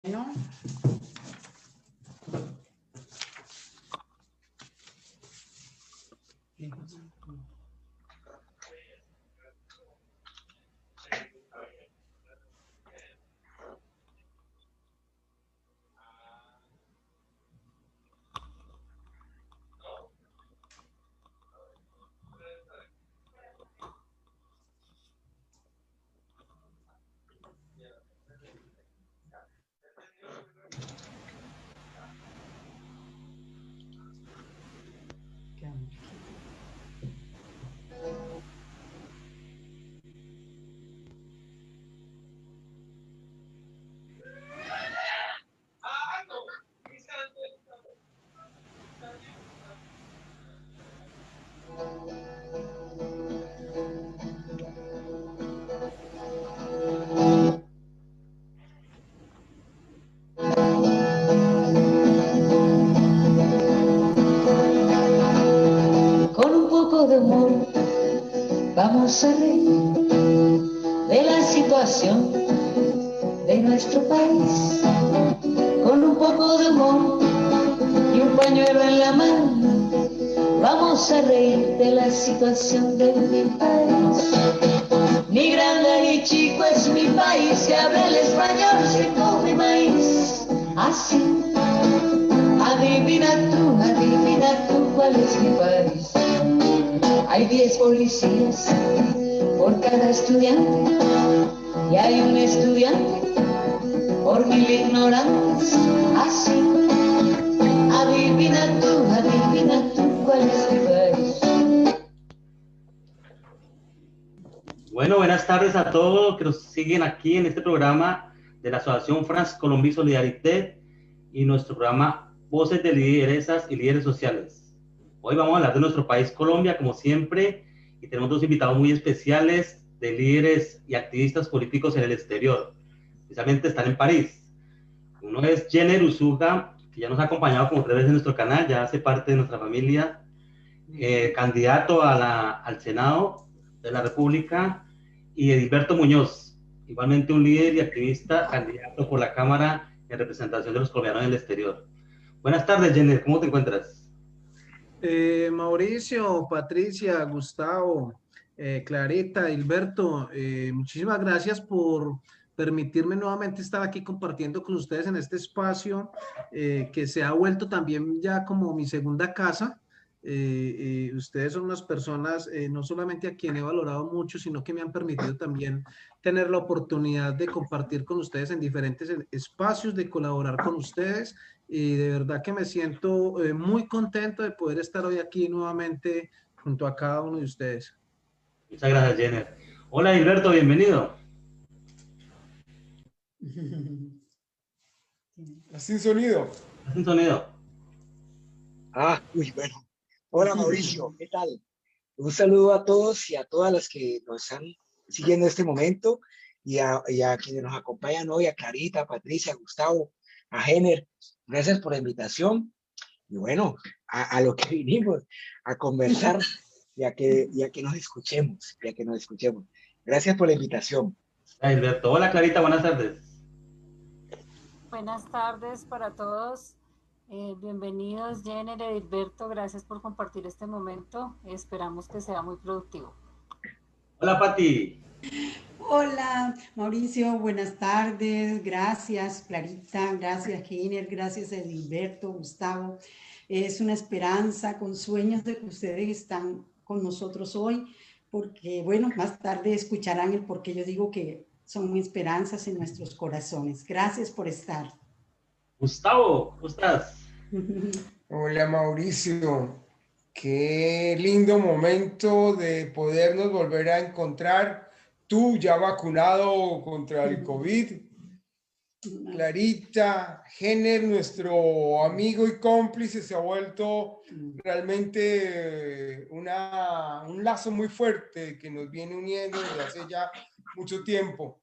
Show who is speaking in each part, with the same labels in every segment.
Speaker 1: Bueno, quedamos aquí.
Speaker 2: Con un poco de humor vamos a reír de la situación de nuestro país. Con un poco de humor y un pañuelo en la mano vamos a reír de la situación de mi país. Ni grande ni chico es mi país, que habla el español sin mi maíz. Así, adivina tú cuál es mi país. Hay 10 policías por cada estudiante y hay un estudiante por 1000 ignorantes. Así, adivina tú cuál es mi país.
Speaker 3: Bueno, buenas tardes a todos que nos siguen aquí en este programa de la Asociación France Colombie Solidarité y nuestro programa Voces de Lideresas y Líderes Sociales. Hoy vamos a hablar de nuestro país Colombia, como siempre, y tenemos dos invitados muy especiales de líderes y activistas políticos en el exterior. Precisamente están en París. Uno es Jenner Usuga, que ya nos ha acompañado como 3 veces en nuestro canal, ya hace parte de nuestra familia, candidato al Senado de la República, y Edilberto Muñoz, igualmente un líder y activista, candidato por la Cámara en representación de los colombianos en el exterior. Buenas tardes, Jenner, ¿cómo te encuentras?
Speaker 4: Mauricio, Patricia, Gustavo, Clarita, Hilberto, muchísimas gracias por permitirme nuevamente estar aquí compartiendo con ustedes en este espacio que se ha vuelto también ya como mi segunda casa. Ustedes son unas personas no solamente a quien he valorado mucho, sino que me han permitido también tener la oportunidad de compartir con ustedes en diferentes espacios, de colaborar con ustedes y de verdad que me siento muy contento de poder estar hoy aquí nuevamente junto a cada uno de ustedes.
Speaker 3: Muchas gracias, Jenner. Hola, Edilberto, bienvenido.
Speaker 5: Sin sonido.
Speaker 3: ¿Estás en sonido?
Speaker 6: Bueno. Hola Mauricio, ¿qué tal? Un saludo a todos y a todas las que nos están siguiendo en este momento y a quienes nos acompañan hoy, a Clarita, a Patricia, a Gustavo, a Jenner. Gracias por la invitación y bueno, a lo que vinimos, a conversar y a que nos escuchemos, Gracias por la invitación.
Speaker 3: Edilberto. Hola, Clarita, buenas tardes.
Speaker 7: Buenas tardes para todos. Bienvenidos, Jenner, Edilberto. Gracias por compartir este momento. Esperamos que sea muy productivo.
Speaker 3: Hola, Pati.
Speaker 1: Hola, Mauricio, buenas tardes. Gracias, Clarita. Gracias, Giner. Gracias, Edilberto, Gustavo. Es una esperanza con sueños de que ustedes están con nosotros hoy, porque, bueno, más tarde escucharán el por qué yo digo que son esperanzas en nuestros corazones. Gracias por estar.
Speaker 3: Gustavo, ¿cómo estás?
Speaker 5: Hola Mauricio, qué lindo momento de podernos volver a encontrar. Tú ya vacunado contra el COVID. Clarita, Jenner, nuestro amigo y cómplice, se ha vuelto realmente un lazo muy fuerte que nos viene uniendo desde hace ya mucho tiempo.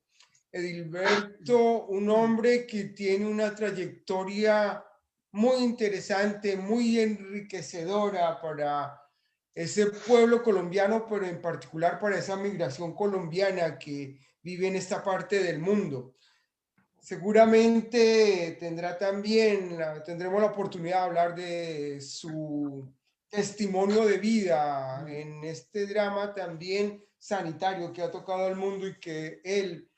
Speaker 5: Edilberto, un hombre que tiene una trayectoria muy interesante, muy enriquecedora para ese pueblo colombiano, pero en particular para esa migración colombiana que vive en esta parte del mundo. seguramente tendremos la oportunidad de hablar de su testimonio de vida en este drama también sanitario que ha tocado al mundo y que él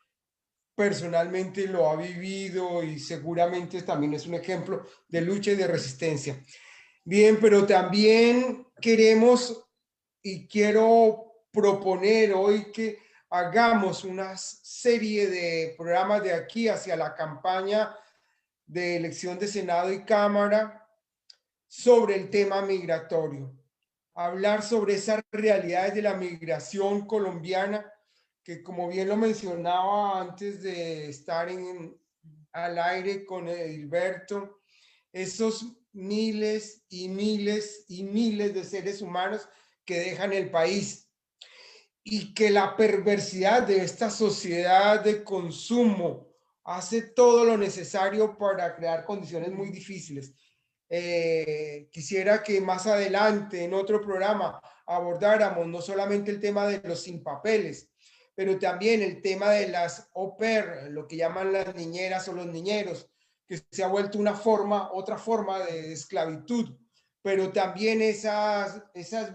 Speaker 5: personalmente lo ha vivido y seguramente también es un ejemplo de lucha y de resistencia. Bien, pero también queremos y quiero proponer hoy que hagamos una serie de programas de aquí hacia la campaña de elección de Senado y Cámara sobre el tema migratorio. Hablar sobre esas realidades de la migración colombiana, que como bien lo mencionaba antes de estar al aire con Edilberto, esos miles y miles y miles de seres humanos que dejan el país y que la perversidad de esta sociedad de consumo hace todo lo necesario para crear condiciones muy difíciles. Quisiera que más adelante en otro programa abordáramos no solamente el tema de los sin papeles, pero también el tema de las au pair, lo que llaman las niñeras o los niñeros, que se ha vuelto otra forma de esclavitud, pero también esas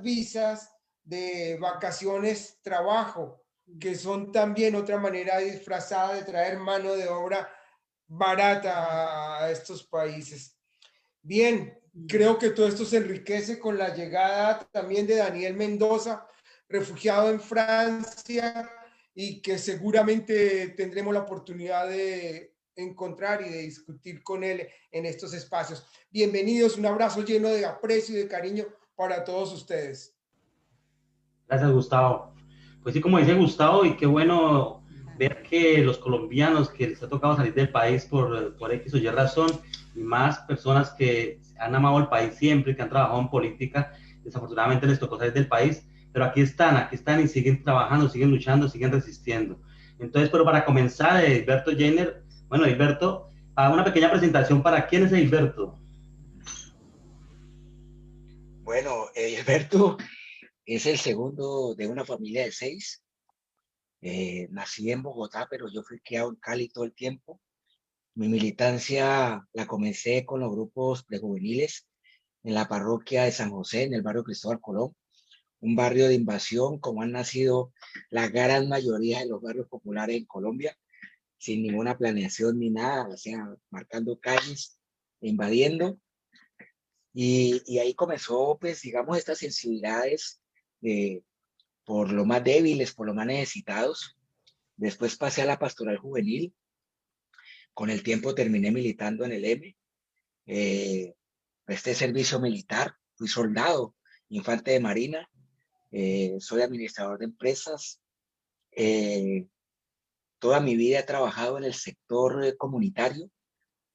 Speaker 5: visas de vacaciones, trabajo, que son también otra manera disfrazada de traer mano de obra barata a estos países. Bien, creo que todo esto se enriquece con la llegada también de Daniel Mendoza, refugiado en Francia, y que seguramente tendremos la oportunidad de encontrar y de discutir con él en estos espacios. Bienvenidos, un abrazo lleno de aprecio y de cariño para todos ustedes.
Speaker 3: Gracias, Gustavo. Pues sí, como dice Gustavo, y qué bueno ver que los colombianos que les ha tocado salir del país por X o Y razón, y más personas que han amado el país siempre, que han trabajado en política, desafortunadamente les tocó salir del país, pero aquí están y siguen trabajando, siguen luchando, siguen resistiendo. Entonces, pero para comenzar, Edilberto Jenner, bueno, Edilberto, una pequeña presentación para quién es Edilberto.
Speaker 6: Bueno, Edilberto es el segundo de una familia de 6. Nací en Bogotá, pero yo fui criado en Cali todo el tiempo. Mi militancia la comencé con los grupos prejuveniles en la parroquia de San José, en el barrio Cristóbal Colón, un barrio de invasión, como han nacido la gran mayoría de los barrios populares en Colombia, sin ninguna planeación ni nada, o sea, marcando calles, invadiendo. Y ahí comenzó, pues, digamos, estas sensibilidades por los más débiles, por los más necesitados. Después pasé a la pastoral juvenil. Con el tiempo terminé militando en el M. Presté servicio militar, fui soldado, infante de marina, soy administrador de empresas. Toda mi vida he trabajado en el sector comunitario,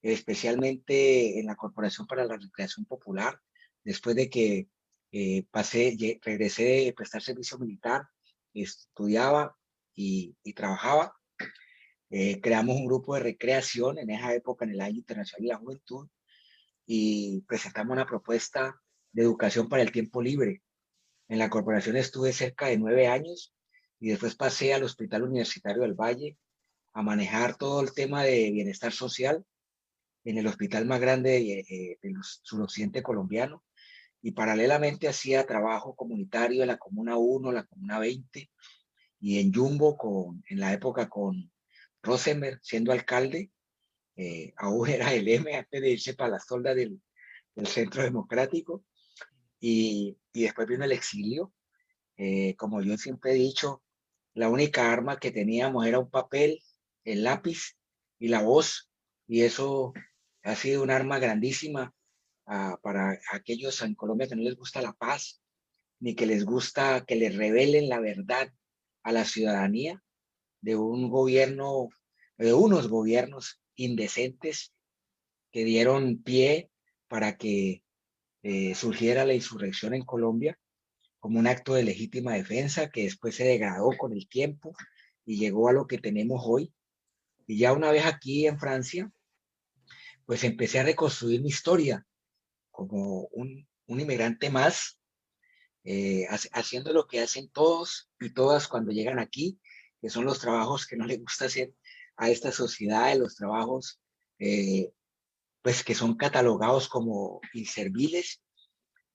Speaker 6: especialmente en la Corporación para la Recreación Popular. Después de que regresé de prestar servicio militar, estudiaba y trabajaba. Creamos un grupo de recreación en esa época, en el Año Internacional de la Juventud, y presentamos una propuesta de educación para el tiempo libre. En la corporación estuve cerca de 9 años y después pasé al Hospital Universitario del Valle a manejar todo el tema de bienestar social en el hospital más grande del suroccidente colombiano, y paralelamente hacía trabajo comunitario en la Comuna 1, la Comuna 20 y en Jumbo en la época con Rosenberg siendo alcalde. Aún era el M antes de irse para las toldas del Centro Democrático, y después vino el exilio. Como yo siempre he dicho, la única arma que teníamos era un papel, el lápiz y la voz, y eso ha sido un arma grandísima para aquellos en Colombia que no les gusta la paz, ni que les gusta que les revelen la verdad a la ciudadanía de un gobierno, de unos gobiernos indecentes que dieron pie para que surgiera la insurrección en Colombia como un acto de legítima defensa que después se degradó con el tiempo y llegó a lo que tenemos hoy. Y ya una vez aquí en Francia, pues empecé a reconstruir mi historia como un inmigrante más, haciendo lo que hacen todos y todas cuando llegan aquí, que son los trabajos que no les gusta hacer a esta sociedad de los trabajos pues que son catalogados como inservibles,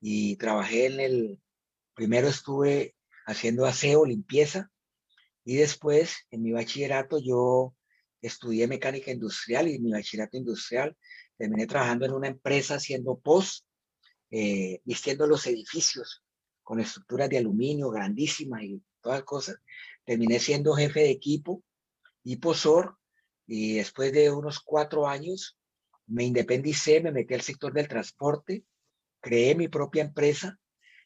Speaker 6: y trabajé primero estuve haciendo aseo, limpieza, y después en mi bachillerato yo estudié mecánica industrial, y en mi bachillerato industrial terminé trabajando en una empresa haciendo post, vistiendo los edificios con estructuras de aluminio grandísimas y todas cosas. Terminé siendo jefe de equipo y posor, y después de unos 4 años me independicé, me metí al sector del transporte, creé mi propia empresa,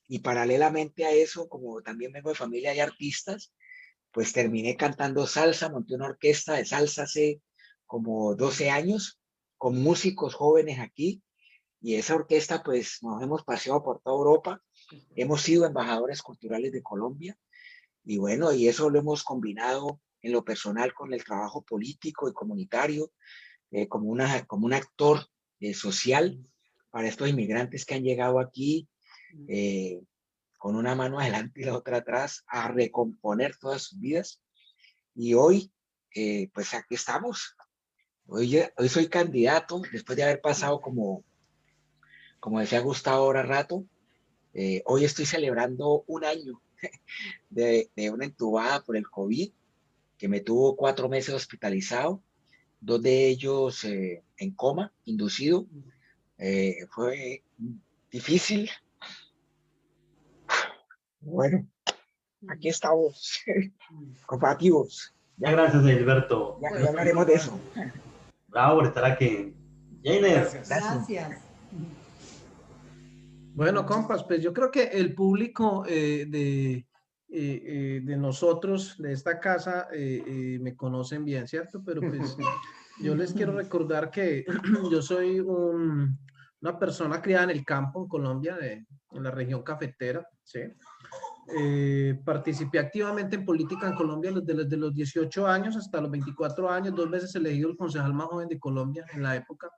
Speaker 6: y paralelamente a eso, como también vengo de familia de artistas, pues terminé cantando salsa, monté una orquesta de salsa hace como 12 años con músicos jóvenes aquí, y esa orquesta pues nos hemos paseado por toda Europa, hemos sido embajadores culturales de Colombia, y bueno, y eso lo hemos combinado en lo personal con el trabajo político y comunitario, como un actor social para estos inmigrantes que han llegado aquí, con una mano adelante y la otra atrás, a recomponer todas sus vidas. Y hoy, pues aquí estamos. Hoy soy candidato, después de haber pasado como decía Gustavo ahora rato, hoy estoy celebrando un año de una entubada por el COVID, que me tuvo 4 meses hospitalizado, 2 de ellos en coma, inducido. Fue difícil. Bueno, aquí estamos, combativos.
Speaker 3: Ya, gracias, Edilberto.
Speaker 6: Ya hablaremos de eso.
Speaker 3: Bravo por estar aquí. Jainer.
Speaker 1: Gracias.
Speaker 4: Bueno, compas, pues yo creo que el público de nosotros, de esta casa, me conocen bien, ¿cierto? Pero pues yo les quiero recordar que yo soy una persona criada en el campo, en Colombia, en la región cafetera, ¿sí? Participé activamente en política en Colombia desde los 18 años hasta los 24 años, 2 veces elegido el concejal más joven de Colombia en la época,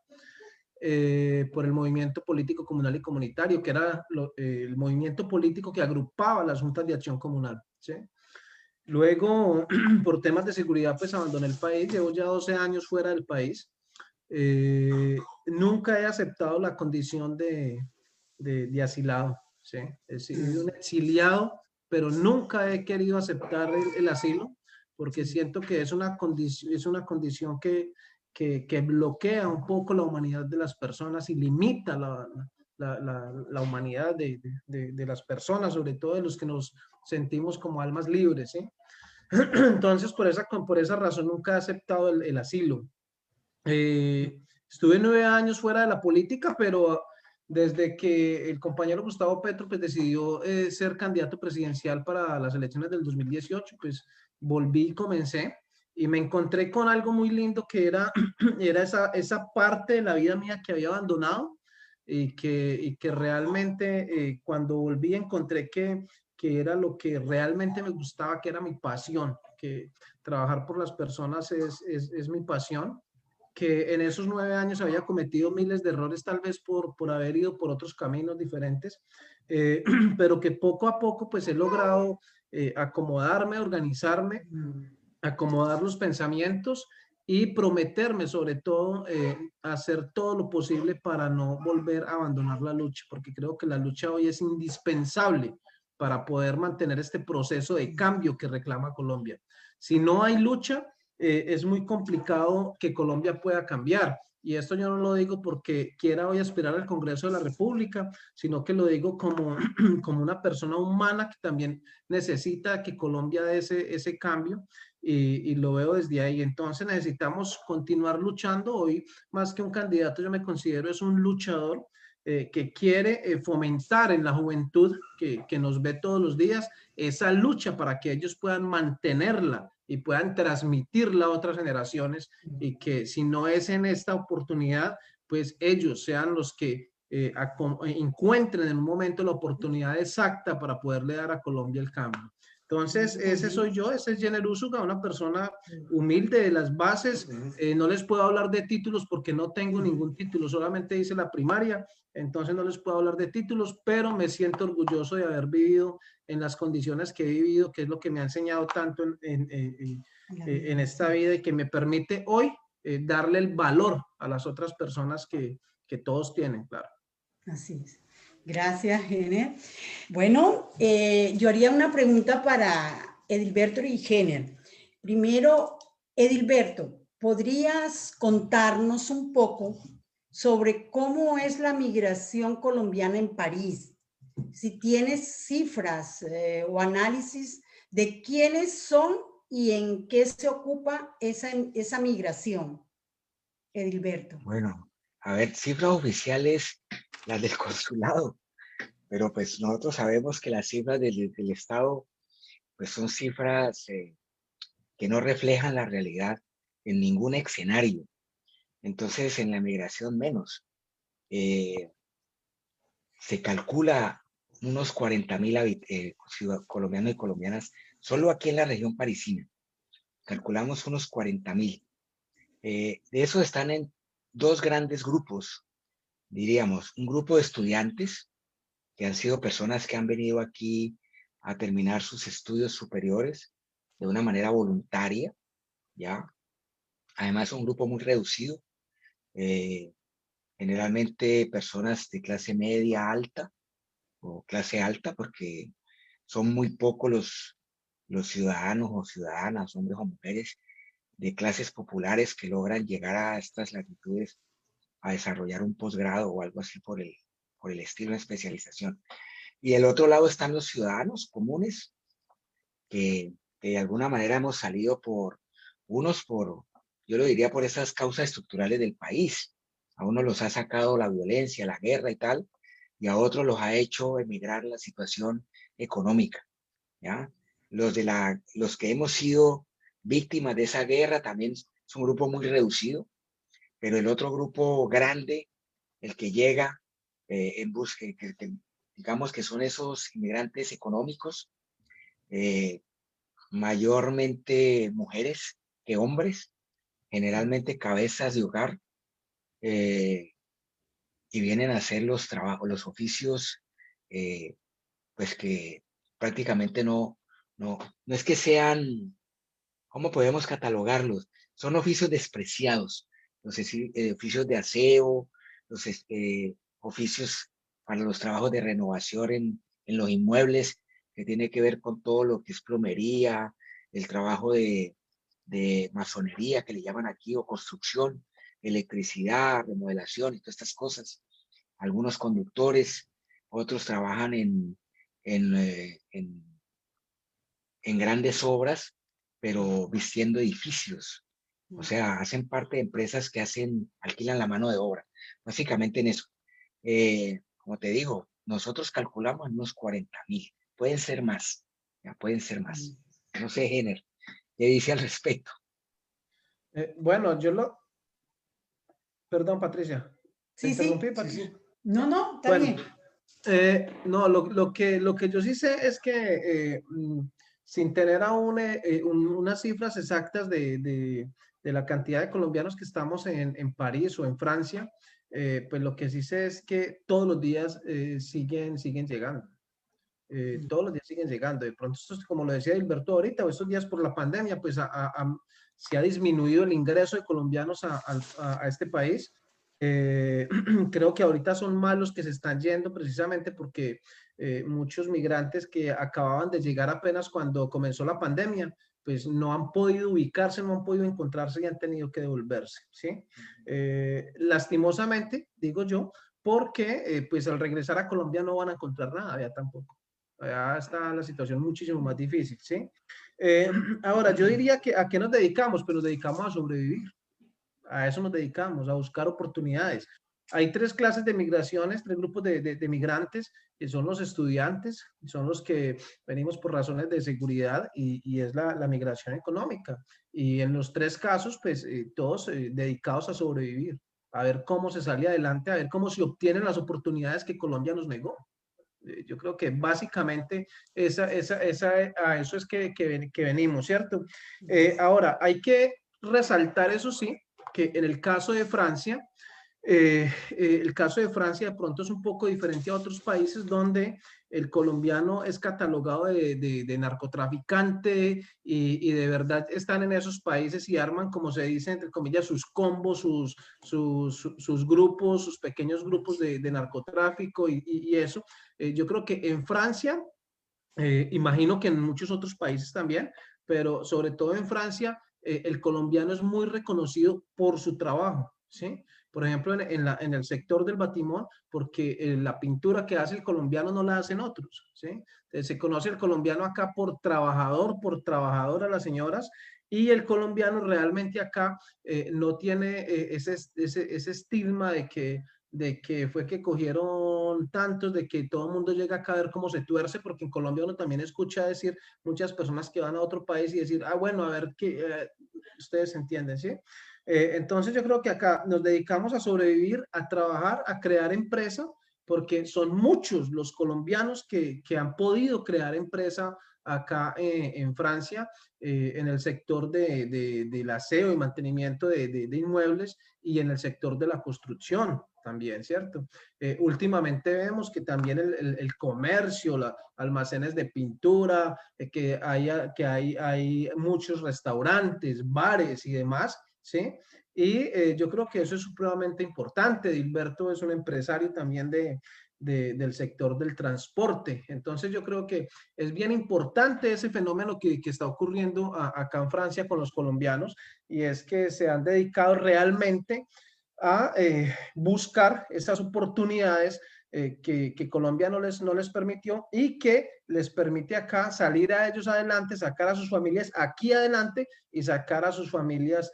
Speaker 4: por el movimiento político comunal y comunitario, que era el movimiento político que agrupaba las juntas de acción comunal, ¿sí? Luego, por temas de seguridad, pues abandoné el país, llevo ya 12 años fuera del país. Nunca he aceptado la condición de asilado, ¿sí? He sido un exiliado, pero nunca he querido aceptar el asilo, porque siento que es una condición que bloquea un poco la humanidad de las personas y limita la humanidad de las personas, sobre todo de los que nos sentimos como almas libres, ¿sí? Entonces, por esa razón nunca he aceptado el asilo. Estuve 9 años fuera de la política, pero desde que el compañero Gustavo Petro pues, decidió ser candidato presidencial para las elecciones del 2018, pues volví y comencé. Y me encontré con algo muy lindo que era esa parte de la vida mía que había abandonado, y que realmente cuando volví encontré que era lo que realmente me gustaba, que era mi pasión, que trabajar por las personas es mi pasión, que en esos 9 años había cometido miles de errores, tal vez por haber ido por otros caminos diferentes, pero que poco a poco pues he logrado acomodarme, organizarme, acomodar los pensamientos y prometerme sobre todo hacer todo lo posible para no volver a abandonar la lucha, porque creo que la lucha hoy es indispensable para poder mantener este proceso de cambio que reclama Colombia. Si no hay lucha, es muy complicado que Colombia pueda cambiar. Y esto yo no lo digo porque quiera hoy aspirar al Congreso de la República, sino que lo digo como una persona humana que también necesita que Colombia dé ese cambio, y lo veo desde ahí. Entonces necesitamos continuar luchando. Hoy, más que un candidato, yo me considero es un luchador que quiere fomentar en la juventud que nos ve todos los días esa lucha para que ellos puedan mantenerla y puedan transmitirla a otras generaciones, y que si no es en esta oportunidad, pues ellos sean los que encuentren en un momento la oportunidad exacta para poderle dar a Colombia el cambio. Entonces, ese soy yo, ese es Jenner Úsuga, una persona humilde de las bases. No les puedo hablar de títulos porque no tengo ningún título, solamente hice la primaria, entonces no les puedo hablar de títulos, pero me siento orgulloso de haber vivido en las condiciones que he vivido, que es lo que me ha enseñado tanto en esta vida y que me permite hoy darle el valor a las otras personas que todos tienen, claro.
Speaker 1: Así es. Gracias, Jenner. Bueno, yo haría una pregunta para Edilberto y Jenner. Primero, Edilberto, ¿podrías contarnos un poco sobre cómo es la migración colombiana en París? Si tienes cifras o análisis de quiénes son y en qué se ocupa esa migración, Edilberto.
Speaker 6: Bueno, a ver, cifras oficiales, las del consulado, pero pues nosotros sabemos que las cifras del Estado pues son cifras que no reflejan la realidad en ningún escenario. Entonces, en la migración menos. Se calcula unos 40.000 colombianos y colombianas solo aquí en la región parisina. Calculamos unos 40.000. De esos están en dos grandes grupos, diríamos, un grupo de estudiantes que han sido personas que han venido aquí a terminar sus estudios superiores de una manera voluntaria, ¿ya? Además, un grupo muy reducido, generalmente personas de clase media alta o clase alta, porque son muy pocos los ciudadanos o ciudadanas, hombres o mujeres, de clases populares que logran llegar a estas latitudes a desarrollar un posgrado o algo así por el estilo de especialización. Y del otro lado están los ciudadanos comunes, que de alguna manera hemos salido yo lo diría por esas causas estructurales del país. A unos los ha sacado la violencia, la guerra y tal, y a otros los ha hecho emigrar la situación económica, ¿ya? Los que hemos sido víctimas de esa guerra también es un grupo muy reducido, pero el otro grupo grande, el que llega en busca, digamos que son esos inmigrantes económicos, mayormente mujeres que hombres, generalmente cabezas de hogar, y vienen a hacer los trabajos, los oficios, pues que prácticamente no es que sean, ¿cómo podemos catalogarlos? Son oficios despreciados, los oficios de aseo, los oficios para los trabajos de renovación en los inmuebles, que tiene que ver con todo lo que es plomería, el trabajo de masonería, que le llaman aquí, o construcción, electricidad, remodelación y todas estas cosas. Algunos conductores, otros trabajan en grandes obras, pero vistiendo edificios. O sea, hacen parte de empresas que alquilan la mano de obra. Básicamente en eso. Como te digo, nosotros calculamos unos 40.000. Pueden ser más. Ya pueden ser más. No sé, Jenner, ¿qué dice al respecto?
Speaker 4: Bueno, Perdón, Patricia.
Speaker 1: Sí,
Speaker 4: interrumpí, Patricia?
Speaker 1: Sí. No, está bien.
Speaker 4: No, lo que yo sí sé es que sin tener aún unas cifras exactas de la cantidad de colombianos que estamos en París o en Francia, pues lo que sí sé es que todos los días siguen llegando. Todos los días siguen llegando. De pronto, como lo decía Gilberto ahorita, estos días por la pandemia, pues se ha disminuido el ingreso de colombianos a este país. Creo que ahorita son más los que se están yendo precisamente porque muchos migrantes que acababan de llegar apenas cuando comenzó la pandemia, pues no han podido ubicarse, no han podido encontrarse y han tenido que devolverse, ¿sí? Lastimosamente, digo yo, porque pues al regresar a Colombia no van a encontrar nada ya tampoco. Allá está la situación muchísimo más difícil, ¿sí? Ahora, yo diría que ¿a qué nos dedicamos? Pues nos dedicamos a sobrevivir. A eso nos dedicamos, a buscar oportunidades. Hay tres clases de migraciones, tres grupos de migrantes, que son los estudiantes, son los que venimos por razones de seguridad y es la migración económica. Y en los tres casos, pues todos dedicados a sobrevivir, a ver cómo se sale adelante, a ver cómo se obtienen las oportunidades que Colombia nos negó. Yo creo que básicamente a eso es que venimos, ¿cierto? Ahora, hay que resaltar, eso sí, que en el caso de Francia, el caso de Francia de pronto es un poco diferente a otros países donde el colombiano es catalogado de narcotraficante y de verdad están en esos países y arman, como se dice, entre comillas, sus combos, sus grupos, sus pequeños grupos de narcotráfico y eso. Yo creo que en Francia, imagino que en muchos otros países también, pero sobre todo en Francia, el colombiano es muy reconocido por su trabajo, ¿sí? Por ejemplo, en el sector del batimón, porque la pintura que hace el colombiano no la hacen otros, ¿sí? Entonces, se conoce el colombiano acá por trabajador a las señoras, y el colombiano realmente acá no tiene ese estigma de que fue que cogieron tantos, de que todo el mundo llega acá a ver cómo se tuerce, porque en Colombia uno también escucha decir muchas personas que van a otro país y decir, ah, bueno, a ver qué, ustedes entienden, ¿sí? Entonces yo creo que acá nos dedicamos a sobrevivir, a trabajar, a crear empresa, porque son muchos los colombianos que han podido crear empresa acá en Francia, en el sector del aseo y mantenimiento de inmuebles y en el sector de la construcción también, ¿cierto? Últimamente vemos que también el comercio, almacenes de pintura, hay muchos restaurantes, bares y demás, ¿sí? Y yo creo que eso es supremamente importante. Dilberto es un empresario también del sector del transporte. Entonces yo creo que es bien importante ese fenómeno que está ocurriendo acá en Francia con los colombianos, y es que se han dedicado realmente a buscar esas oportunidades que Colombia no les permitió y que les permite acá salir a ellos adelante, sacar a sus familias aquí adelante y sacar a sus familias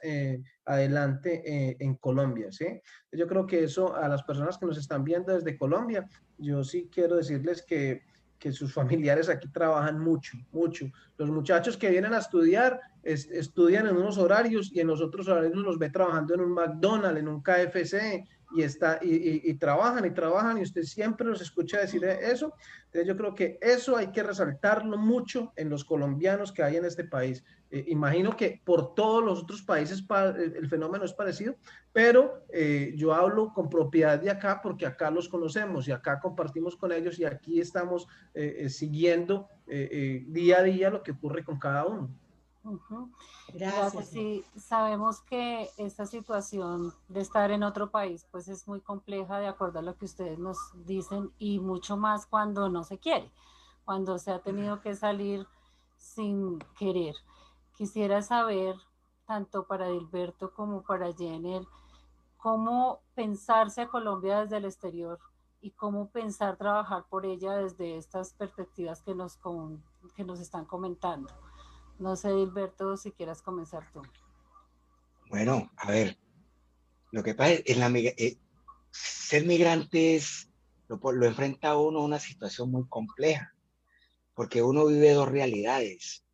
Speaker 4: adelante en Colombia, ¿sí? Yo creo que eso a las personas que nos están viendo desde Colombia, yo sí quiero decirles que sus familiares aquí trabajan mucho, mucho. Los muchachos que vienen a estudiar, estudian en unos horarios y en los otros horarios los ve trabajando en un McDonald's, en un KFC, y trabajan y usted siempre los escucha decir eso. Entonces yo creo que eso hay que resaltarlo mucho en los colombianos que hay en este país. Imagino que por todos los otros países el fenómeno es parecido, pero yo hablo con propiedad de acá porque acá los conocemos y acá compartimos con ellos y aquí estamos siguiendo día a día lo que ocurre con cada uno.
Speaker 7: Gracias. Sí, sabemos que esta situación de estar en otro país pues es muy compleja de acuerdo a lo que ustedes nos dicen, y mucho más cuando no se quiere, cuando se ha tenido que salir sin querer. Quisiera saber, tanto para Dilberto como para Jenner, cómo pensarse a Colombia desde el exterior y cómo pensar trabajar por ella desde estas perspectivas que nos están comentando. No sé, Dilberto, si quieras comenzar tú.
Speaker 6: Bueno, a ver, lo que pasa es ser migrante lo enfrenta a uno a una situación muy compleja, porque uno vive dos realidades,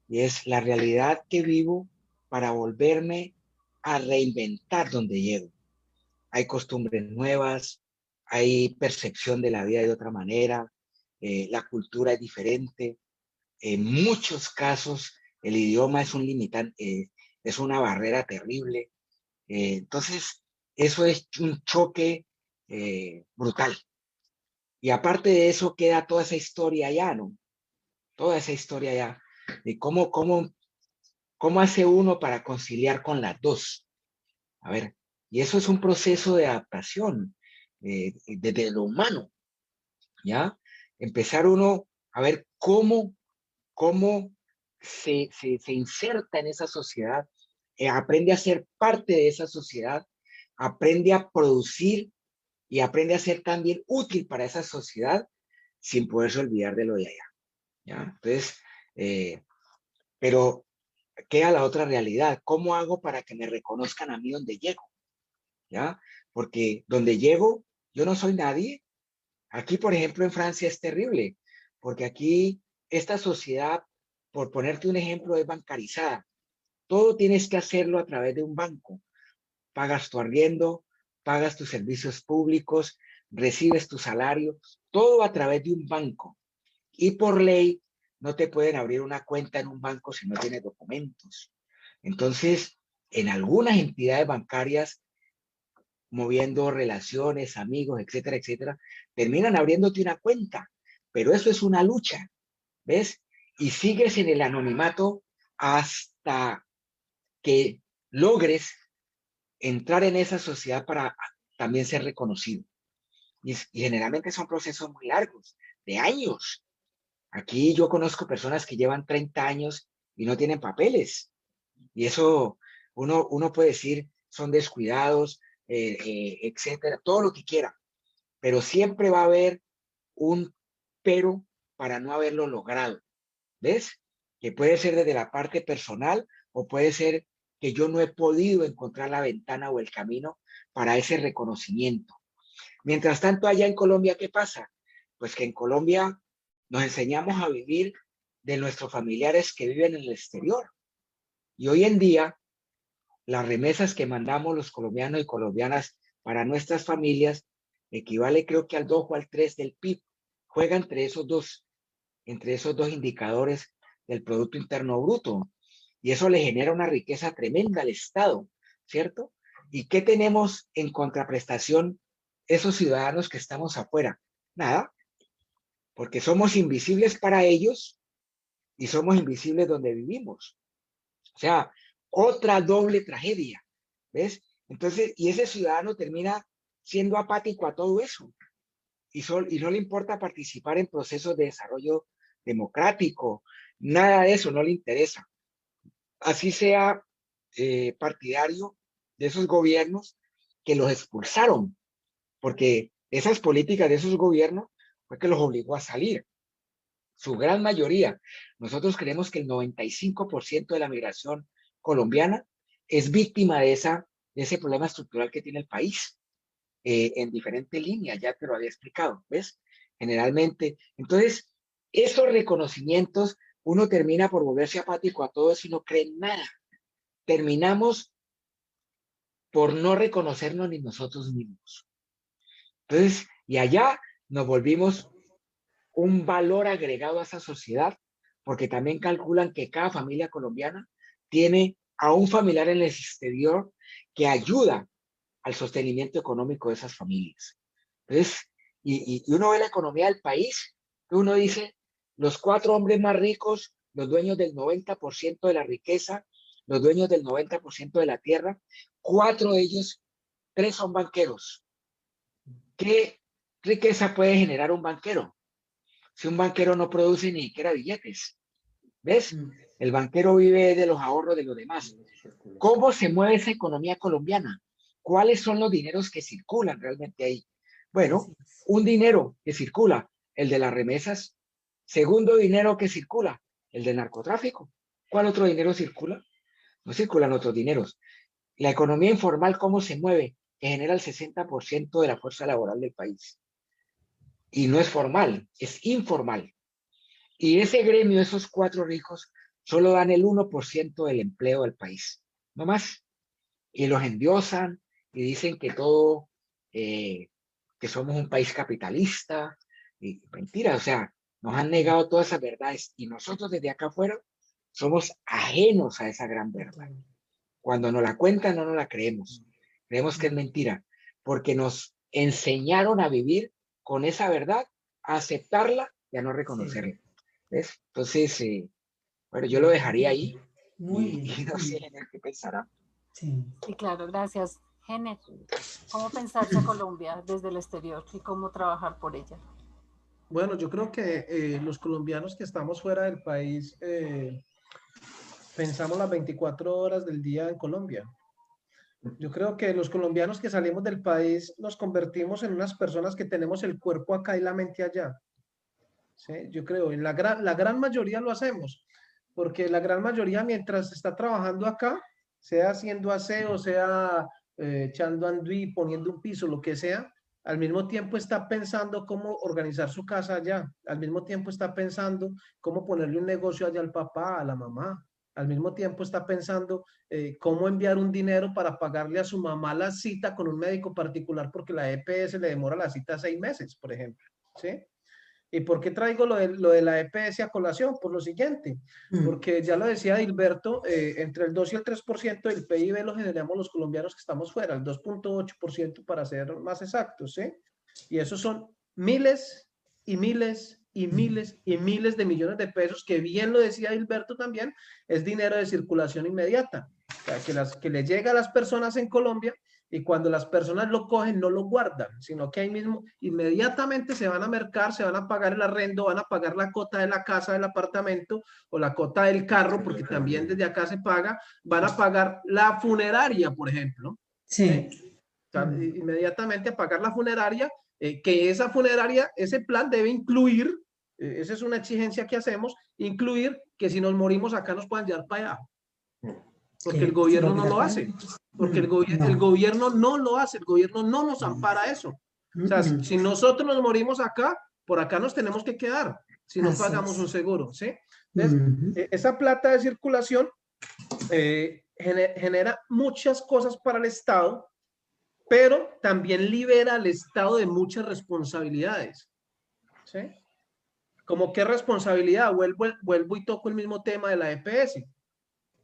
Speaker 6: y es la realidad que vivo para volverme a reinventar donde llego. Hay costumbres nuevas, hay percepción de la vida de otra manera, la cultura es diferente. En muchos casos, el idioma es un limitante, es una barrera terrible. Entonces, eso es un choque brutal. Y aparte de eso, queda toda esa historia allá, ¿no? Toda esa historia allá, de cómo hace uno para conciliar con las dos. A ver, y eso es un proceso de adaptación desde lo humano, ¿ya? Empezar uno a ver cómo se inserta en esa sociedad, aprende a ser parte de esa sociedad, aprende a producir y aprende a ser también útil para esa sociedad sin poderse olvidar de lo de allá, ¿ya? Entonces, pero queda la otra realidad. ¿Cómo hago para que me reconozcan a mí donde llego? ¿Ya? Porque donde llego, yo no soy nadie. Aquí, por ejemplo, en Francia es terrible, porque aquí esta sociedad, por ponerte un ejemplo, es bancarizada. Todo tienes que hacerlo a través de un banco. Pagas tu arriendo, pagas tus servicios públicos, recibes tu salario, todo a través de un banco. Y por ley no te pueden abrir una cuenta en un banco si no tienes documentos. Entonces, en algunas entidades bancarias, moviendo relaciones, amigos, etcétera, etcétera, terminan abriéndote una cuenta. Pero eso es una lucha, ¿ves? Y sigues en el anonimato hasta que logres entrar en esa sociedad para también ser reconocido. Y generalmente son procesos muy largos, de años. Aquí yo conozco personas que llevan 30 años y no tienen papeles. Y eso uno puede decir son descuidados, etcétera, todo lo que quiera. Pero siempre va a haber un pero para no haberlo logrado. ¿Ves? Que puede ser desde la parte personal o puede ser que yo no he podido encontrar la ventana o el camino para ese reconocimiento. Mientras tanto, allá en Colombia, ¿qué pasa? Pues que en Colombia nos enseñamos a vivir de nuestros familiares que viven en el exterior. Y hoy en día, las remesas que mandamos los colombianos y colombianas para nuestras familias equivale creo que al 2 o al 3 del PIB. Juega entre esos dos indicadores del Producto Interno Bruto. Y eso le genera una riqueza tremenda al Estado, ¿cierto? ¿Y qué tenemos en contraprestación esos ciudadanos que estamos afuera? Nada, porque somos invisibles para ellos y somos invisibles donde vivimos. O sea, otra doble tragedia, ¿ves? Entonces, y ese ciudadano termina siendo apático a todo eso y no le importa participar en procesos de desarrollo democrático, nada de eso no le interesa. Así sea partidario de esos gobiernos que los expulsaron, porque esas políticas de esos gobiernos fue que los obligó a salir. Su gran mayoría. Nosotros creemos que el 95% de la migración colombiana es víctima de ese problema estructural que tiene el país, en diferentes líneas, ya te lo había explicado, ¿ves? Generalmente, entonces, esos reconocimientos, uno termina por volverse apático a todo eso y no cree en nada. Terminamos por no reconocernos ni nosotros mismos. Entonces, y allá nos volvimos un valor agregado a esa sociedad, porque también calculan que cada familia colombiana tiene a un familiar en el exterior que ayuda al sostenimiento económico de esas familias. Entonces, y uno ve la economía del país, uno dice, los 4 hombres más ricos, los dueños del 90% de la riqueza, los dueños del 90% de la tierra, 4 de ellos, 3 son banqueros. ¿Qué riqueza puede generar un banquero? Si un banquero no produce ni siquiera billetes, ¿ves? El banquero vive de los ahorros de los demás. ¿Cómo se mueve esa economía colombiana? ¿Cuáles son los dineros que circulan realmente ahí? Bueno, un dinero que circula, el de las remesas. Segundo dinero que circula, el del narcotráfico. ¿Cuál otro dinero circula? No circulan otros dineros. La economía informal, ¿cómo se mueve? Que genera el 60% de la fuerza laboral del país. Y no es formal, es informal. Y ese gremio, esos 4 ricos, solo dan el 1% del empleo del país, no más. Y los endiosan y dicen que todo, que somos un país capitalista. Y mentira, o sea, nos han negado todas esas verdades. Y nosotros desde acá afuera somos ajenos a esa gran verdad. Cuando nos la cuentan, no nos la creemos. Creemos que es mentira, porque nos enseñaron a vivir con esa verdad, a aceptarla y a no reconocerla. ¿Ves? Entonces, bueno, yo lo dejaría ahí.
Speaker 1: Muy bien.
Speaker 6: Y no sé qué pensará.
Speaker 1: Sí.
Speaker 7: Sí, claro, gracias. Gene, ¿cómo pensarse a Colombia desde el exterior y cómo trabajar por ella?
Speaker 4: Bueno, yo creo que los colombianos que estamos fuera del país pensamos las 24 horas del día en Colombia. Yo creo que los colombianos que salimos del país nos convertimos en unas personas que tenemos el cuerpo acá y la mente allá. ¿Sí? Yo creo, en la gran mayoría lo hacemos, porque la gran mayoría mientras está trabajando acá, sea haciendo aseo, sea echando andui, poniendo un piso, lo que sea, al mismo tiempo está pensando cómo organizar su casa allá, al mismo tiempo está pensando cómo ponerle un negocio allá al papá, a la mamá, al mismo tiempo está pensando cómo enviar un dinero para pagarle a su mamá la cita con un médico particular porque la EPS le demora la cita 6 meses, por ejemplo. ¿sí? ¿Y por qué traigo lo de la EPS a colación? Por lo siguiente, porque ya lo decía Dilberto, entre el 2 y el 3% del PIB lo generamos los colombianos que estamos fuera, el 2.8% para ser más exactos, ¿sí? Y esos son miles y miles y miles y miles de millones de pesos, que bien lo decía Dilberto también, es dinero de circulación inmediata, o sea, que le llega a las personas en Colombia, y cuando las personas lo cogen no lo guardan, sino que ahí mismo inmediatamente se van a mercar, se van a pagar el arrendo, van a pagar la cota de la casa, del apartamento o la cota del carro, porque también desde acá se paga, van a pagar la funeraria, por ejemplo.
Speaker 1: Sí.
Speaker 4: O sea, inmediatamente a pagar la funeraria, que esa funeraria, ese plan debe incluir, esa es una exigencia que hacemos, incluir que si nos morimos acá nos puedan llevar para allá. Porque el gobierno no lo hace, porque el gobierno no lo hace, el gobierno no nos ampara eso. O sea, si nosotros nos morimos acá, por acá nos tenemos que quedar, si no pagamos un seguro, ¿sí? Entonces, esa plata de circulación genera muchas cosas para el Estado, pero también libera al Estado de muchas responsabilidades, ¿sí? ¿Cómo qué responsabilidad? Vuelvo y toco el mismo tema de la EPS.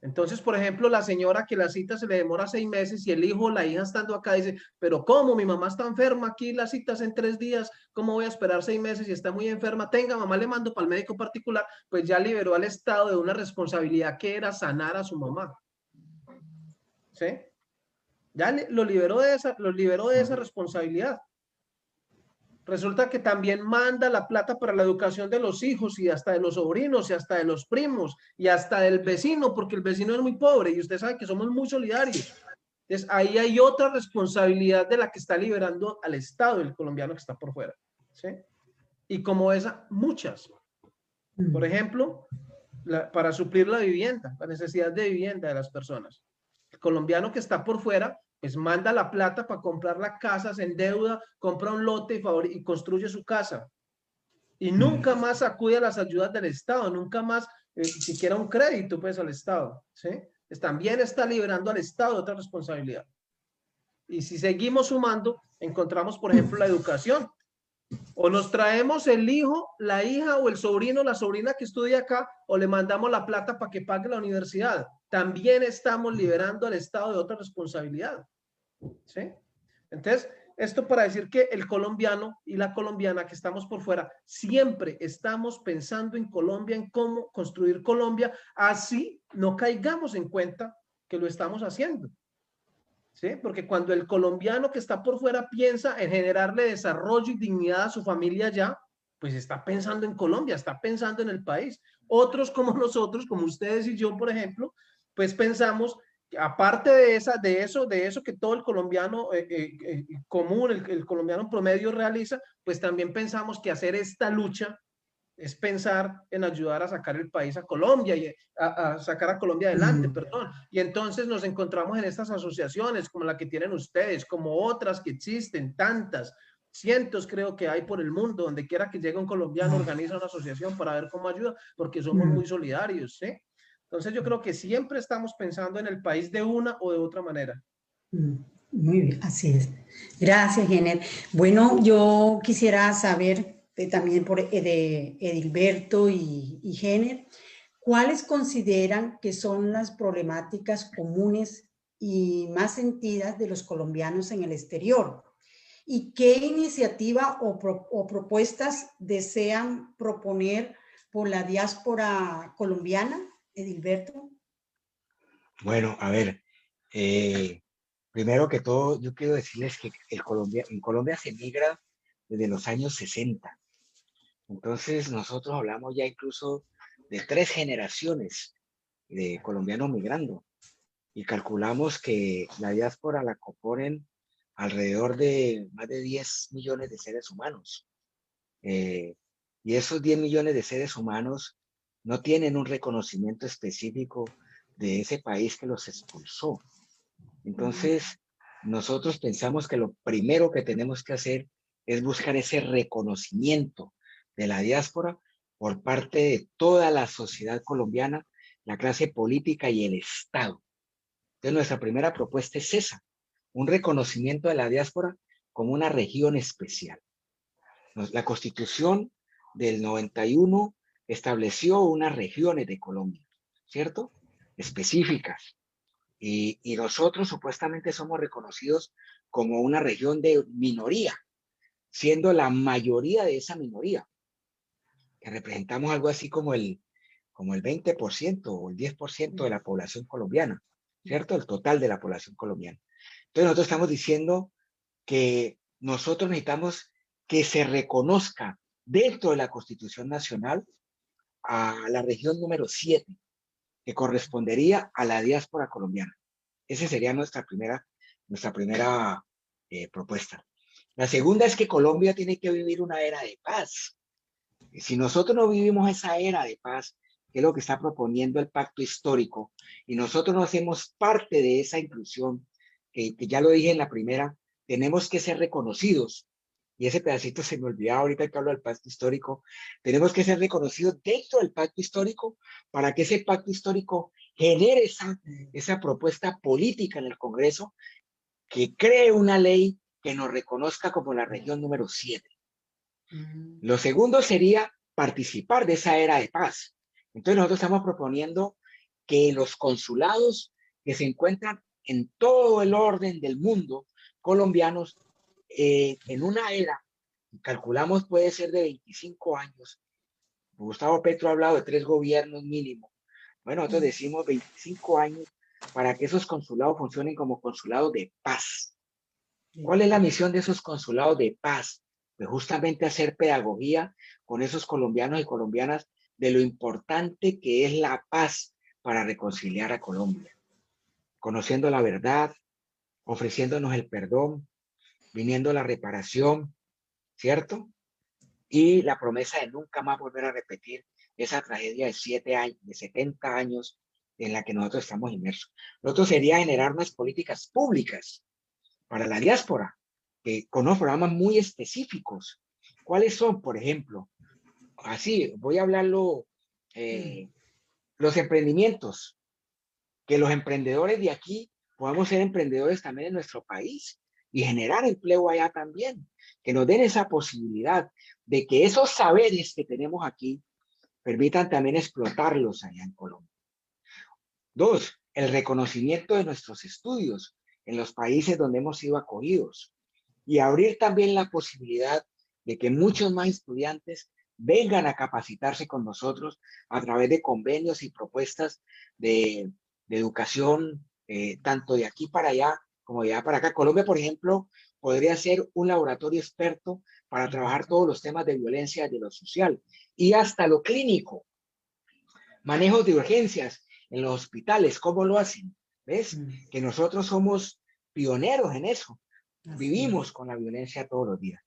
Speaker 4: Entonces, por ejemplo, la señora que la cita se le demora 6 meses y el hijo o la hija estando acá dice, pero ¿cómo? Mi mamá está enferma, aquí la cita es en 3 días, ¿cómo voy a esperar 6 meses y está muy enferma? Tenga, mamá, le mando para el médico particular, pues ya liberó al Estado de una responsabilidad que era sanar a su mamá. ¿Sí? Ya lo liberó de esa responsabilidad. Resulta que también manda la plata para la educación de los hijos y hasta de los sobrinos y hasta de los primos y hasta del vecino, porque el vecino es muy pobre y usted sabe que somos muy solidarios. Entonces ahí hay otra responsabilidad de la que está liberando al Estado el colombiano que está por fuera, ¿sí? Y como esa, muchas. Por ejemplo, para suplir la vivienda, la necesidad de vivienda de las personas. El colombiano que está por fuera pues manda la plata para comprar la casa, se endeuda, compra un lote y construye su casa. Y nunca más acude a las ayudas del Estado, nunca más siquiera un crédito pues al Estado, ¿sí? Pues también está liberando al Estado de otra responsabilidad. Y si seguimos sumando, encontramos, por ejemplo, la educación. O nos traemos el hijo, la hija o el sobrino, la sobrina que estudia acá, o le mandamos la plata para que pague la universidad. También estamos liberando al Estado de otra responsabilidad, ¿sí? Entonces, esto para decir que el colombiano y la colombiana que estamos por fuera, siempre estamos pensando en Colombia, en cómo construir Colombia, así no caigamos en cuenta que lo estamos haciendo. ¿Sí? Porque cuando el colombiano que está por fuera piensa en generarle desarrollo y dignidad a su familia allá, pues está pensando en Colombia, está pensando en el país. Otros como nosotros, como ustedes y yo, por ejemplo, pues pensamos, aparte de eso que todo el colombiano común, el colombiano promedio realiza, pues también pensamos que hacer esta lucha es pensar en ayudar a sacar el país a Colombia y a sacar a Colombia adelante, perdón. Y entonces nos encontramos en estas asociaciones como la que tienen ustedes, como otras que existen, tantas, cientos creo que hay por el mundo, donde quiera que llegue un colombiano, organiza una asociación para ver cómo ayuda, porque somos muy solidarios, ¿sí? Entonces yo creo que siempre estamos pensando en el país de una o de otra manera.
Speaker 1: Muy bien, así es. Gracias, Jenner. Bueno, yo quisiera saber también de Edilberto y Jenner, ¿cuáles consideran que son las problemáticas comunes y más sentidas de los colombianos en el exterior? ¿Y qué iniciativa o propuestas desean proponer por la diáspora colombiana, Edilberto?
Speaker 6: Bueno, a ver, primero que todo, yo quiero decirles que en Colombia se migra desde los años 60. Entonces, nosotros hablamos ya incluso de 3 generaciones de colombianos migrando y calculamos que la diáspora la componen alrededor de más de 10 millones de seres humanos. Y esos 10 millones de seres humanos no tienen un reconocimiento específico de ese país que los expulsó. Entonces, nosotros pensamos que lo primero que tenemos que hacer es buscar ese reconocimiento de la diáspora por parte de toda la sociedad colombiana, la clase política y el Estado. Entonces, nuestra primera propuesta es esa, un reconocimiento de la diáspora como una región especial. La Constitución del 91 estableció unas regiones de Colombia, ¿cierto? Específicas. Y nosotros supuestamente somos reconocidos como una región de minoría, siendo la mayoría de esa minoría, que representamos algo así como el 20% o el 10% de la población colombiana, ¿cierto? El total de la población colombiana. Entonces nosotros estamos diciendo que nosotros necesitamos que se reconozca dentro de la Constitución Nacional a la región número 7, que correspondería a la diáspora colombiana. Esa sería nuestra primera propuesta. La segunda es que Colombia tiene que vivir una era de paz. Si nosotros no vivimos esa era de paz, que es lo que está proponiendo el pacto histórico, y nosotros no hacemos parte de esa inclusión, que ya lo dije en la primera, tenemos que ser reconocidos, y ese pedacito se me olvidaba ahorita que hablo del pacto histórico, tenemos que ser reconocidos dentro del pacto histórico para que ese pacto histórico genere esa propuesta política en el Congreso que cree una ley que nos reconozca como la región número 7. Lo segundo sería participar de esa era de paz. Entonces nosotros estamos proponiendo que los consulados que se encuentran en todo el orden del mundo colombianos en una era, calculamos puede ser de 25 años. Gustavo Petro ha hablado de 3 gobiernos mínimo. Bueno, nosotros decimos 25 años para que esos consulados funcionen como consulados de paz. ¿Cuál es la misión de esos consulados de paz? Pues justamente hacer pedagogía con esos colombianos y colombianas de lo importante que es la paz para reconciliar a Colombia. Conociendo la verdad, ofreciéndonos el perdón, viniendo la reparación, ¿cierto? Y la promesa de nunca más volver a repetir esa tragedia de 70 años en la que nosotros estamos inmersos. Lo otro sería generar unas políticas públicas para la diáspora, con unos programas muy específicos. ¿Cuáles son, por ejemplo? Así, voy a hablarlo, los emprendimientos, que los emprendedores de aquí podamos ser emprendedores también en nuestro país y generar empleo allá también, que nos den esa posibilidad de que esos saberes que tenemos aquí permitan también explotarlos allá en Colombia. 2, el reconocimiento de nuestros estudios en los países donde hemos sido acogidos y abrir también la posibilidad de que muchos más estudiantes vengan a capacitarse con nosotros a través de convenios y propuestas de educación, tanto de aquí para allá como de allá para acá. Colombia, por ejemplo, podría ser un laboratorio experto para trabajar todos los temas de violencia de lo social y hasta lo clínico. Manejos de urgencias en los hospitales, ¿cómo lo hacen? ¿Ves? Que nosotros somos pioneros en eso. Vivimos con la violencia todos los días.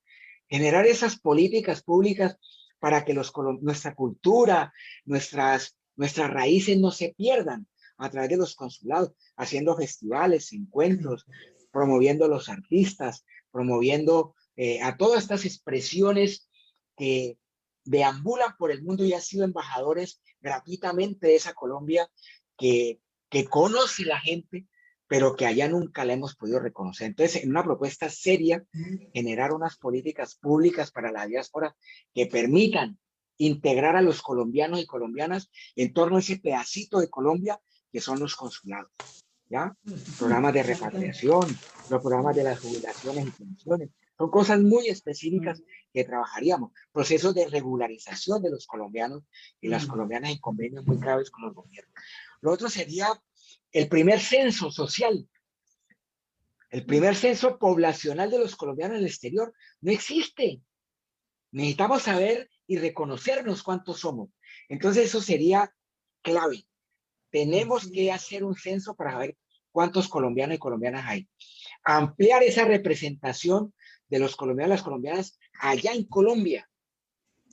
Speaker 6: Generar esas políticas públicas para que nuestra cultura, nuestras raíces no se pierdan a través de los consulados, haciendo festivales, encuentros, promoviendo a los artistas, promoviendo a todas estas expresiones que deambulan por el mundo y han sido embajadores gratuitamente de esa Colombia que conoce la gente, pero que allá nunca la hemos podido reconocer. Entonces, en una propuesta seria, generar unas políticas públicas para la diáspora que permitan integrar a los colombianos y colombianas en torno a ese pedacito de Colombia que son los consulados, ¿ya? Programas de repatriación, los programas de las jubilaciones y pensiones, son cosas muy específicas que trabajaríamos. Procesos de regularización de los colombianos y las colombianas en convenios muy graves con los gobiernos. Lo otro sería el primer censo social. El primer censo poblacional de los colombianos en el exterior no existe. Necesitamos saber y reconocernos cuántos somos. Entonces eso sería clave. Tenemos que hacer un censo para ver cuántos colombianos y colombianas hay. Ampliar esa representación de los colombianos y las colombianas allá en Colombia.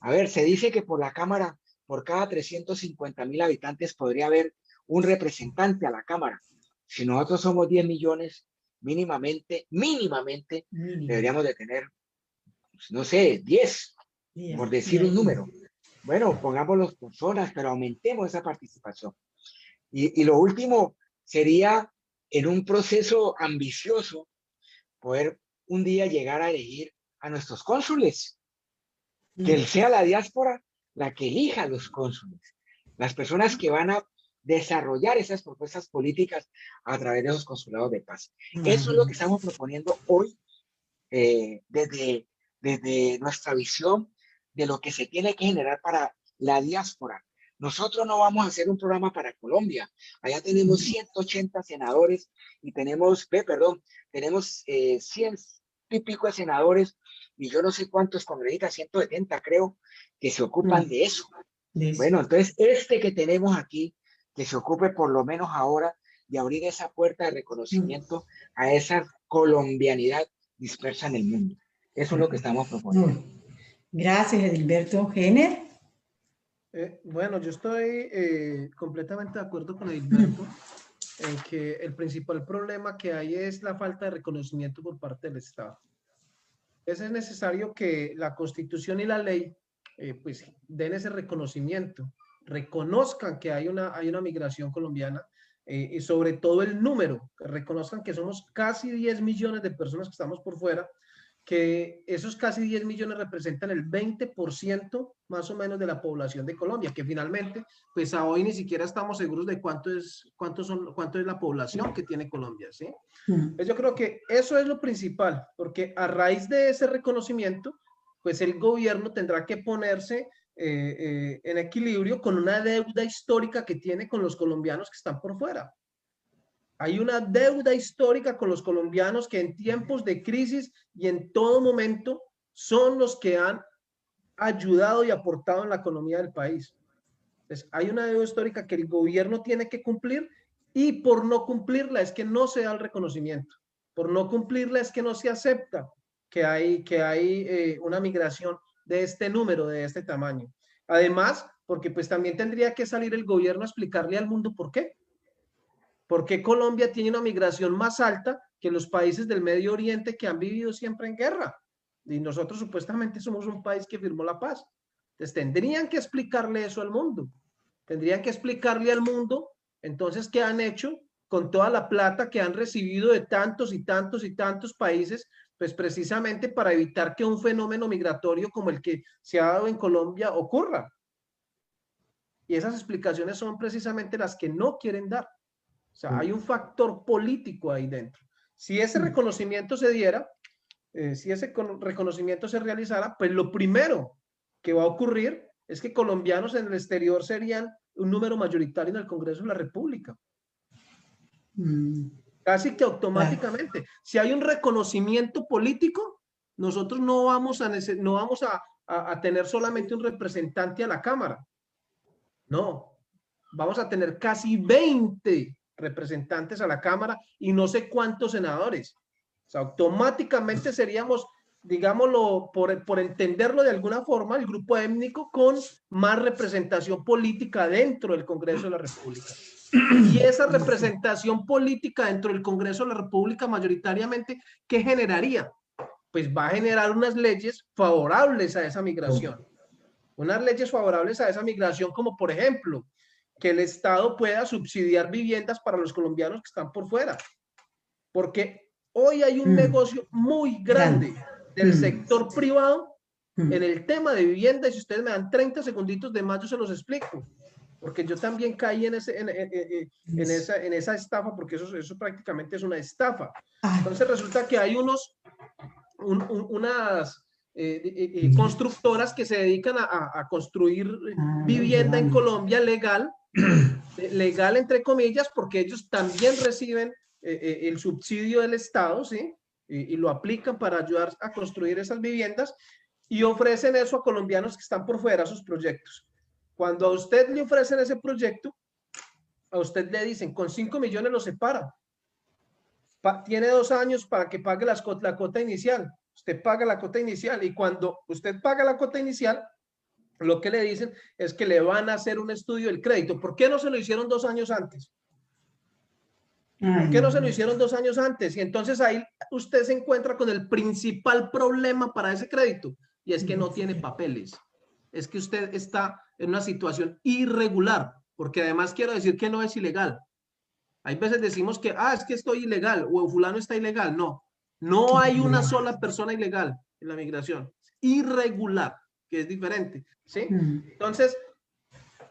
Speaker 6: A ver, se dice que por la Cámara, por cada 350,000 habitantes podría haber un representante a la Cámara. Si nosotros somos 10 millones, mínimamente, deberíamos de tener, no sé, 10, por decir un número. Bueno, pongámoslo personas, pero aumentemos esa participación. Y lo último sería, en un proceso ambicioso, poder un día llegar a elegir a nuestros cónsules. que sea la diáspora la que elija a los cónsules, las personas que van a desarrollar esas propuestas políticas a través de los consulados de paz. Eso es lo que estamos proponiendo hoy desde nuestra visión de lo que se tiene que generar para la diáspora. Nosotros no vamos a hacer un programa para Colombia. Allá tenemos 180 senadores y tenemos 100 y pico de senadores y yo no sé cuántos congresistas, 170 creo, que se ocupan de eso. Bueno, entonces que tenemos aquí, que se ocupe por lo menos ahora de abrir esa puerta de reconocimiento a esa colombianidad dispersa en el mundo. Eso es lo que estamos proponiendo.
Speaker 1: Gracias, Edilberto. Heiner.
Speaker 4: Bueno, yo estoy completamente de acuerdo con Edilberto en que el principal problema que hay es la falta de reconocimiento por parte del Estado. Es necesario que la Constitución y la ley pues den ese reconocimiento, reconozcan que hay una migración colombiana y sobre todo el número, reconozcan que somos casi 10 millones de personas que estamos por fuera, que esos casi 10 millones representan el 20% más o menos de la población de Colombia, que finalmente, pues a hoy ni siquiera estamos seguros de cuánto es la población que tiene Colombia, ¿sí? Pues yo creo que eso es lo principal, porque a raíz de ese reconocimiento, pues el gobierno tendrá que ponerse en equilibrio con una deuda histórica que tiene con los colombianos que están por fuera. Hay una deuda histórica con los colombianos que en tiempos de crisis y en todo momento son los que han ayudado y aportado en la economía del país. Entonces, hay una deuda histórica que el gobierno tiene que cumplir y por no cumplirla es que no se da el reconocimiento. Por no cumplirla es que no se acepta que hay una migración de este número, de este tamaño. Además, porque pues también tendría que salir el gobierno a explicarle al mundo por qué. ¿Por qué Colombia tiene una migración más alta que los países del Medio Oriente que han vivido siempre en guerra? Y nosotros supuestamente somos un país que firmó la paz. Entonces tendrían que explicarle eso al mundo. Tendrían que explicarle al mundo, entonces, qué han hecho con toda la plata que han recibido de tantos y tantos y tantos países, pues precisamente para evitar que un fenómeno migratorio como el que se ha dado en Colombia ocurra. Y esas explicaciones son precisamente las que no quieren dar. O sea, hay un factor político ahí dentro. Si ese reconocimiento se diera, si ese reconocimiento se realizara, pues lo primero que va a ocurrir es que colombianos en el exterior serían un número mayoritario en el Congreso de la República. Casi que automáticamente. Si hay un reconocimiento político, nosotros no vamos a tener solamente un representante a la Cámara. No, vamos a tener casi 20 representantes a la Cámara y no sé cuántos senadores. O sea, automáticamente seríamos, digámoslo, por entenderlo de alguna forma, el grupo étnico con más representación política dentro del Congreso de la República. Y esa representación política dentro del Congreso de la República mayoritariamente, ¿qué generaría? Pues va a generar unas leyes favorables a esa migración. Unas leyes favorables a esa migración, como por ejemplo, que el Estado pueda subsidiar viviendas para los colombianos que están por fuera. Porque hoy hay un negocio muy grande del sector privado en el tema de vivienda, y si ustedes me dan 30 segunditos de más, yo se los explico. Porque yo también caí en esa estafa, porque eso prácticamente es una estafa. Entonces resulta que hay unas constructoras que se dedican a construir vivienda en Colombia legal entre comillas, porque ellos también reciben el subsidio del Estado, ¿sí? Y lo aplican para ayudar a construir esas viviendas y ofrecen eso a colombianos que están por fuera, sus proyectos. Cuando a usted le ofrecen ese proyecto, a usted le dicen, con 5 millones lo separa. Tiene 2 años para que pague la cuota inicial. Usted paga la cuota inicial y cuando usted paga la cuota inicial, lo que le dicen es que le van a hacer un estudio del crédito. ¿Por qué no se lo hicieron 2 años antes? ¿Por qué no se lo hicieron 2 años antes? Y entonces ahí usted se encuentra con el principal problema para ese crédito y es que no tiene papeles. Es que usted está en una situación irregular, porque además quiero decir que no es ilegal. Hay veces decimos que, es que estoy ilegal o fulano está ilegal. No, no hay una sola persona ilegal en la migración. Irregular. que es diferente, ¿sí?
Speaker 1: Mm.
Speaker 4: Entonces,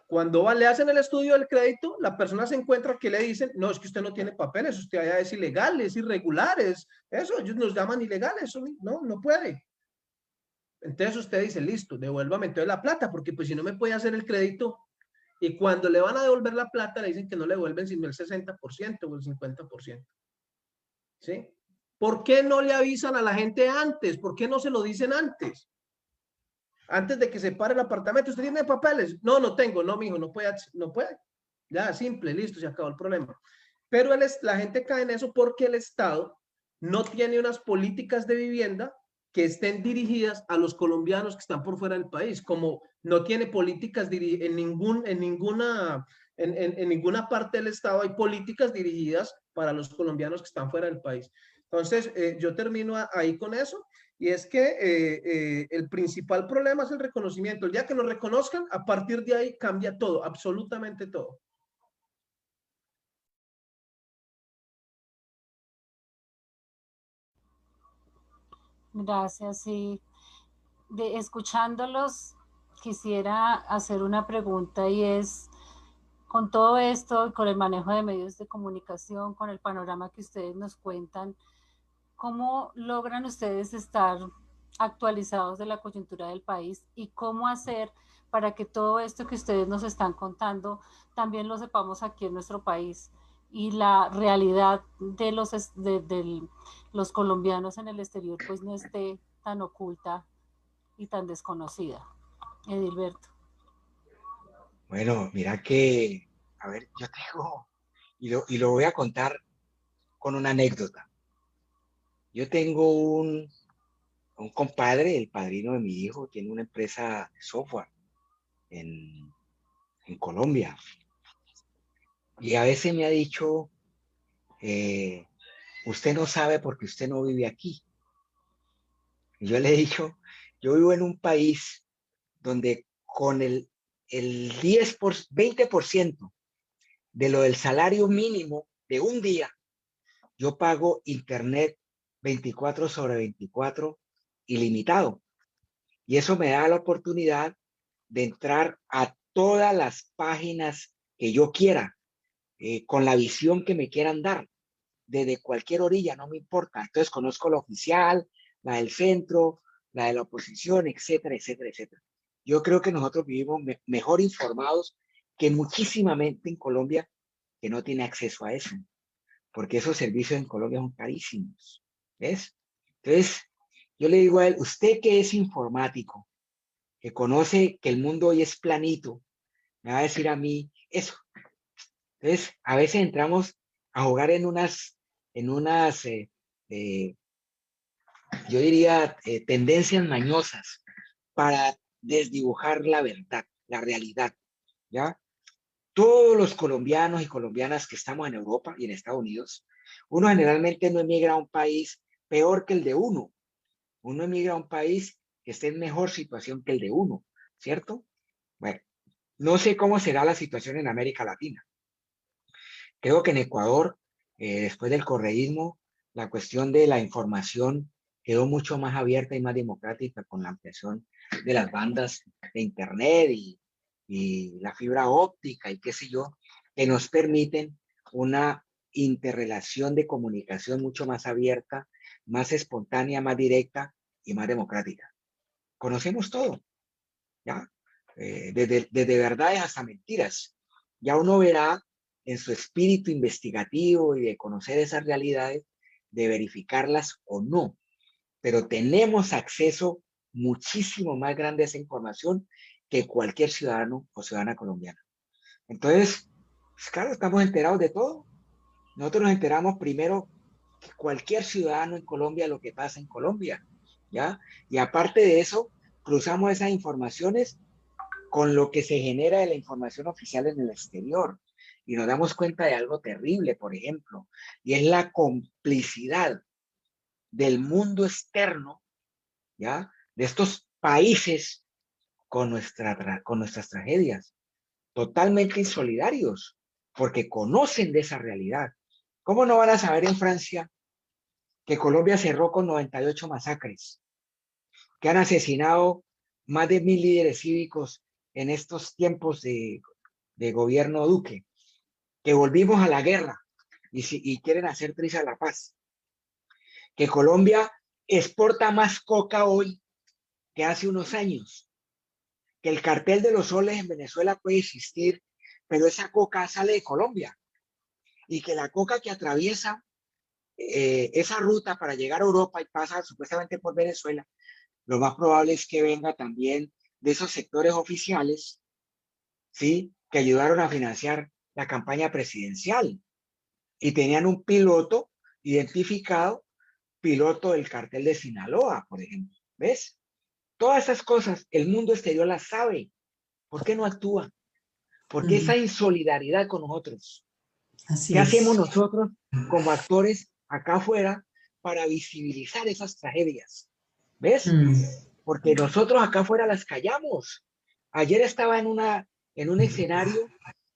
Speaker 4: cuando le hacen el estudio del crédito, la persona se encuentra que le dicen, no, es que usted no tiene papeles, usted allá es ilegal, es irregular, eso, ellos nos llaman ilegales, eso no puede. Entonces usted dice, listo, devuélvame entonces la plata, porque pues si no me puede hacer el crédito, y cuando le van a devolver la plata, le dicen que no le devuelven sino el 60% o el 50%. ¿Sí? ¿Por qué no le avisan a la gente antes? ¿Por qué no se lo dicen antes? Antes de que se pare el apartamento, ¿usted tiene papeles? No, no tengo, no, mijo, no puede. Ya, simple, listo, se acabó el problema. Pero la gente cae en eso porque el Estado no tiene unas políticas de vivienda que estén dirigidas a los colombianos que están por fuera del país, como no tiene políticas en ninguna parte del Estado hay políticas dirigidas para los colombianos que están fuera del país. Entonces, yo termino ahí con eso, y es que el principal problema es el reconocimiento. El día que lo reconozcan, a partir de ahí cambia todo, absolutamente todo.
Speaker 7: Gracias, sí. Escuchándolos, quisiera hacer una pregunta y es, con todo esto, con el manejo de medios de comunicación, con el panorama que ustedes nos cuentan, ¿cómo logran ustedes estar actualizados de la coyuntura del país y cómo hacer para que todo esto que ustedes nos están contando también lo sepamos aquí en nuestro país y la realidad de los colombianos en el exterior pues no esté tan oculta y tan desconocida? Edilberto.
Speaker 6: Bueno, mira que, a ver, yo tengo, y lo voy a contar con una anécdota. Yo tengo un compadre, el padrino de mi hijo, tiene una empresa de software en Colombia. Y a veces me ha dicho, usted no sabe porque usted no vive aquí. Y yo le he dicho, yo vivo en un país donde con el 20% de lo del salario mínimo de un día, yo pago internet 24/24 ilimitado. Y eso me da la oportunidad de entrar a todas las páginas que yo quiera, con la visión que me quieran dar, desde cualquier orilla, no me importa. Entonces conozco la oficial, la del centro, la de la oposición, etcétera, etcétera, etcétera. Yo creo que nosotros vivimos mejor informados que muchísima gente en Colombia que no tiene acceso a eso, porque esos servicios en Colombia son carísimos, ¿ves? Entonces, yo le digo a él, usted que es informático, que conoce que el mundo hoy es planito, me va a decir a mí eso. Entonces, a veces entramos a jugar en unas yo diría, tendencias mañosas para desdibujar la verdad, la realidad, ¿ya? Todos los colombianos y colombianas que estamos en Europa y en Estados Unidos, uno generalmente no emigra a un país peor que el de uno. Uno emigra a un país que esté en mejor situación que el de uno, ¿cierto? Bueno, no sé cómo será la situación en América Latina. Creo que en Ecuador, después del correísmo, la cuestión de la información quedó mucho más abierta y más democrática con la ampliación de las bandas de internet y la fibra óptica y qué sé yo, que nos permiten una interrelación de comunicación mucho más abierta, más espontánea, más directa y más democrática. Conocemos todo, ¿ya? Desde verdades hasta mentiras. Ya uno verá en su espíritu investigativo y de conocer esas realidades, de verificarlas o no. Pero tenemos acceso muchísimo más grande a esa información que cualquier ciudadano o ciudadana colombiana. Entonces, pues claro, estamos enterados de todo. Nosotros nos enteramos primero que cualquier ciudadano en Colombia lo que pasa en Colombia, ¿ya? Y aparte de eso, cruzamos esas informaciones con lo que se genera de la información oficial en el exterior. Y nos damos cuenta de algo terrible, por ejemplo, y es la complicidad del mundo externo, ¿ya? De estos países con nuestras tragedias, totalmente insolidarios, porque conocen de esa realidad. ¿Cómo no van a saber en Francia que Colombia cerró con 98 masacres, que han asesinado más de 1000 líderes cívicos en estos tiempos de gobierno Duque, que volvimos a la guerra y quieren hacer trizas la paz, que Colombia exporta más coca hoy que hace unos años, que el cartel de los soles en Venezuela puede existir, pero esa coca sale de Colombia, y que la coca que atraviesa esa ruta para llegar a Europa y pasa supuestamente por Venezuela, lo más probable es que venga también de esos sectores oficiales, ¿sí?, que ayudaron a financiar la campaña presidencial y tenían un piloto identificado, piloto del cartel de Sinaloa, por ejemplo. ¿Ves? Todas esas cosas el mundo exterior las sabe. ¿Por qué no actúa? ¿Por qué esa insolidaridad con nosotros?
Speaker 1: Así
Speaker 6: ¿Qué
Speaker 1: es.
Speaker 6: hacemos nosotros como actores acá afuera para visibilizar esas tragedias? ¿Ves? Porque nosotros acá afuera las callamos. Ayer estaba en un escenario,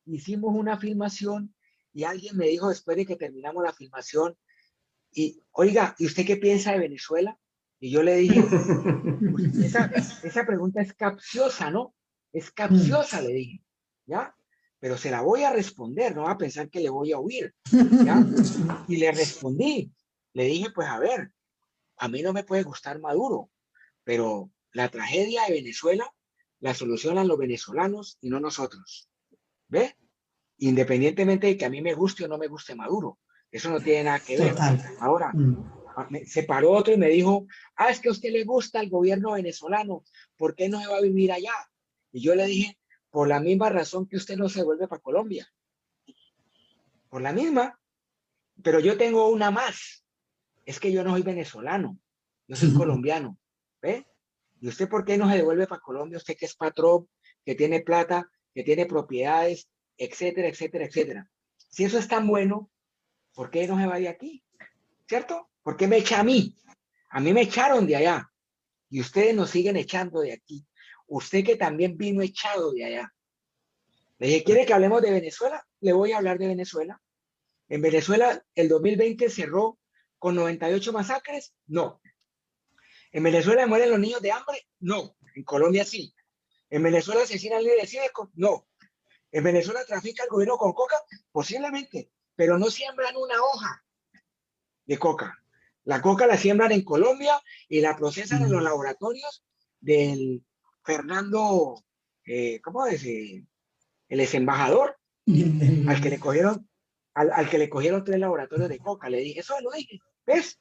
Speaker 6: hicimos una filmación y alguien me dijo después de que terminamos la filmación, y oiga, ¿y usted qué piensa de Venezuela? Y yo le dije, pues esa pregunta es capciosa, ¿no? Es capciosa, le dije, ¿ya? Pero se la voy a responder, no va a pensar que le voy a huir, ¿ya? Y le respondí, le dije, pues a ver, a mí no me puede gustar Maduro, pero la tragedia de Venezuela la solucionan los venezolanos y no nosotros, ¿ve? Independientemente de que a mí me guste o no me guste Maduro, eso no tiene nada que ver.
Speaker 1: Total.
Speaker 6: Ahora, se paró otro y me dijo, es que a usted le gusta el gobierno venezolano, ¿por qué no se va a vivir allá? Y yo le dije, por la misma razón que usted no se vuelve para Colombia. Por la misma, pero yo tengo una más, es que yo no soy venezolano, yo soy colombiano, ¿ve? ¿Y usted por qué no se devuelve para Colombia? Usted que es patrón, que tiene plata, que tiene propiedades, etcétera, etcétera, etcétera. Si eso es tan bueno, ¿por qué no se va de aquí? ¿Cierto? ¿Por qué me echa a mí? A mí me echaron de allá y ustedes nos siguen echando de aquí. Usted que también vino echado de allá. Le dije, ¿quiere que hablemos de Venezuela? Le voy a hablar de Venezuela. En Venezuela el 2020 cerró con 98 masacres. No. ¿En Venezuela mueren los niños de hambre? No. En Colombia sí. ¿En Venezuela asesinan líderes cívicos? No. ¿En Venezuela trafica el gobierno con coca? Posiblemente, pero no siembran una hoja de coca. La coca la siembran en Colombia y la procesan en los laboratorios del Fernando, ¿cómo es? El ex embajador, al que le cogieron 3 laboratorios de coca. Le dije, eso lo dije. ¿Ves?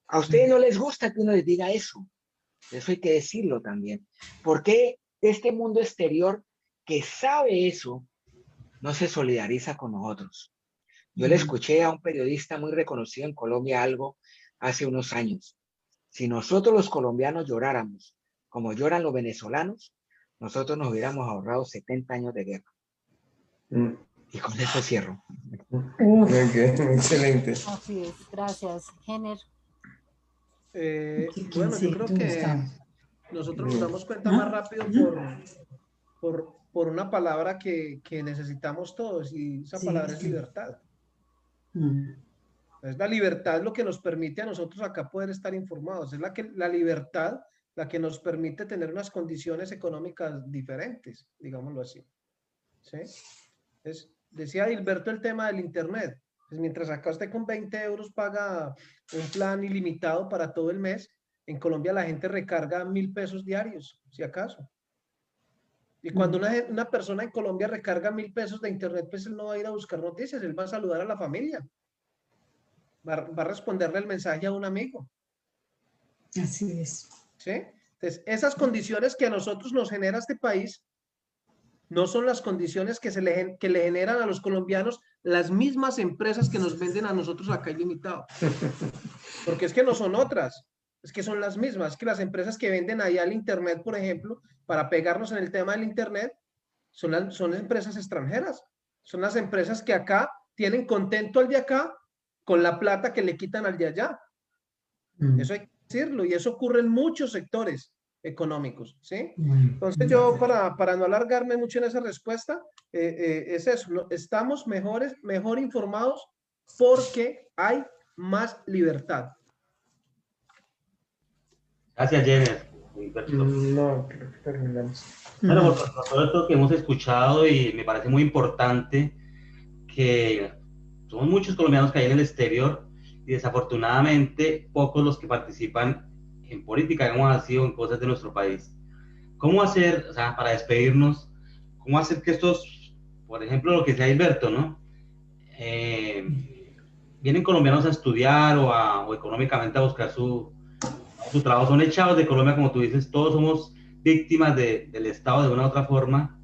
Speaker 6: A ustedes no les gusta que uno les diga eso. Eso hay que decirlo también. ¿Por qué este mundo exterior que sabe eso no se solidariza con nosotros? Yo le escuché a un periodista muy reconocido en Colombia algo hace unos años. Si nosotros los colombianos lloráramos como lloran los venezolanos, nosotros nos hubiéramos ahorrado 70 años de guerra. Y con eso cierro.
Speaker 5: Excelente.
Speaker 7: Así es, gracias. Jenner.
Speaker 4: Bueno, yo creo que nosotros nos damos cuenta más rápido por una palabra que necesitamos todos, y esa palabra es libertad. Es la libertad lo que nos permite a nosotros acá poder estar informados. Es la libertad la que nos permite tener unas condiciones económicas diferentes, digámoslo así. ¿Sí? Decía Gilberto el tema del internet. Pues mientras acá usted con 20 euros paga un plan ilimitado para todo el mes, en Colombia la gente recarga 1000 pesos diarios, si acaso. Y cuando una persona en Colombia recarga 1000 pesos de internet, pues él no va a ir a buscar noticias, él va a saludar a la familia. Va a responderle el mensaje a un amigo.
Speaker 1: Así es.
Speaker 4: ¿Sí? Entonces, esas condiciones que a nosotros nos genera este país no son las condiciones que le generan a los colombianos las mismas empresas que nos venden a nosotros acá ilimitado. Porque es que no son otras, es que son las mismas. Es que las empresas que venden allá el internet, por ejemplo, para pegarnos en el tema del internet, son empresas extranjeras. Son las empresas que acá tienen contento al de acá con la plata que le quitan al de allá. Eso hay que decirlo, y eso ocurre en muchos sectores económicos, ¿sí? Entonces yo, para no alargarme mucho en esa respuesta, es eso, ¿no? Estamos mejor informados porque hay más libertad.
Speaker 3: Gracias, Jenner.
Speaker 5: No, creo que terminamos.
Speaker 3: Bueno, por todo esto que hemos escuchado, y me parece muy importante que somos muchos colombianos que hay en el exterior y desafortunadamente pocos los que participan en política, digamos así, o en cosas de nuestro país. ¿Cómo hacer, o sea, para despedirnos, cómo hacer que estos, por ejemplo, lo que decía Alberto, ¿no? Vienen colombianos a estudiar o económicamente a buscar su trabajo, son echados de Colombia, como tú dices, todos somos víctimas del Estado de una u otra forma,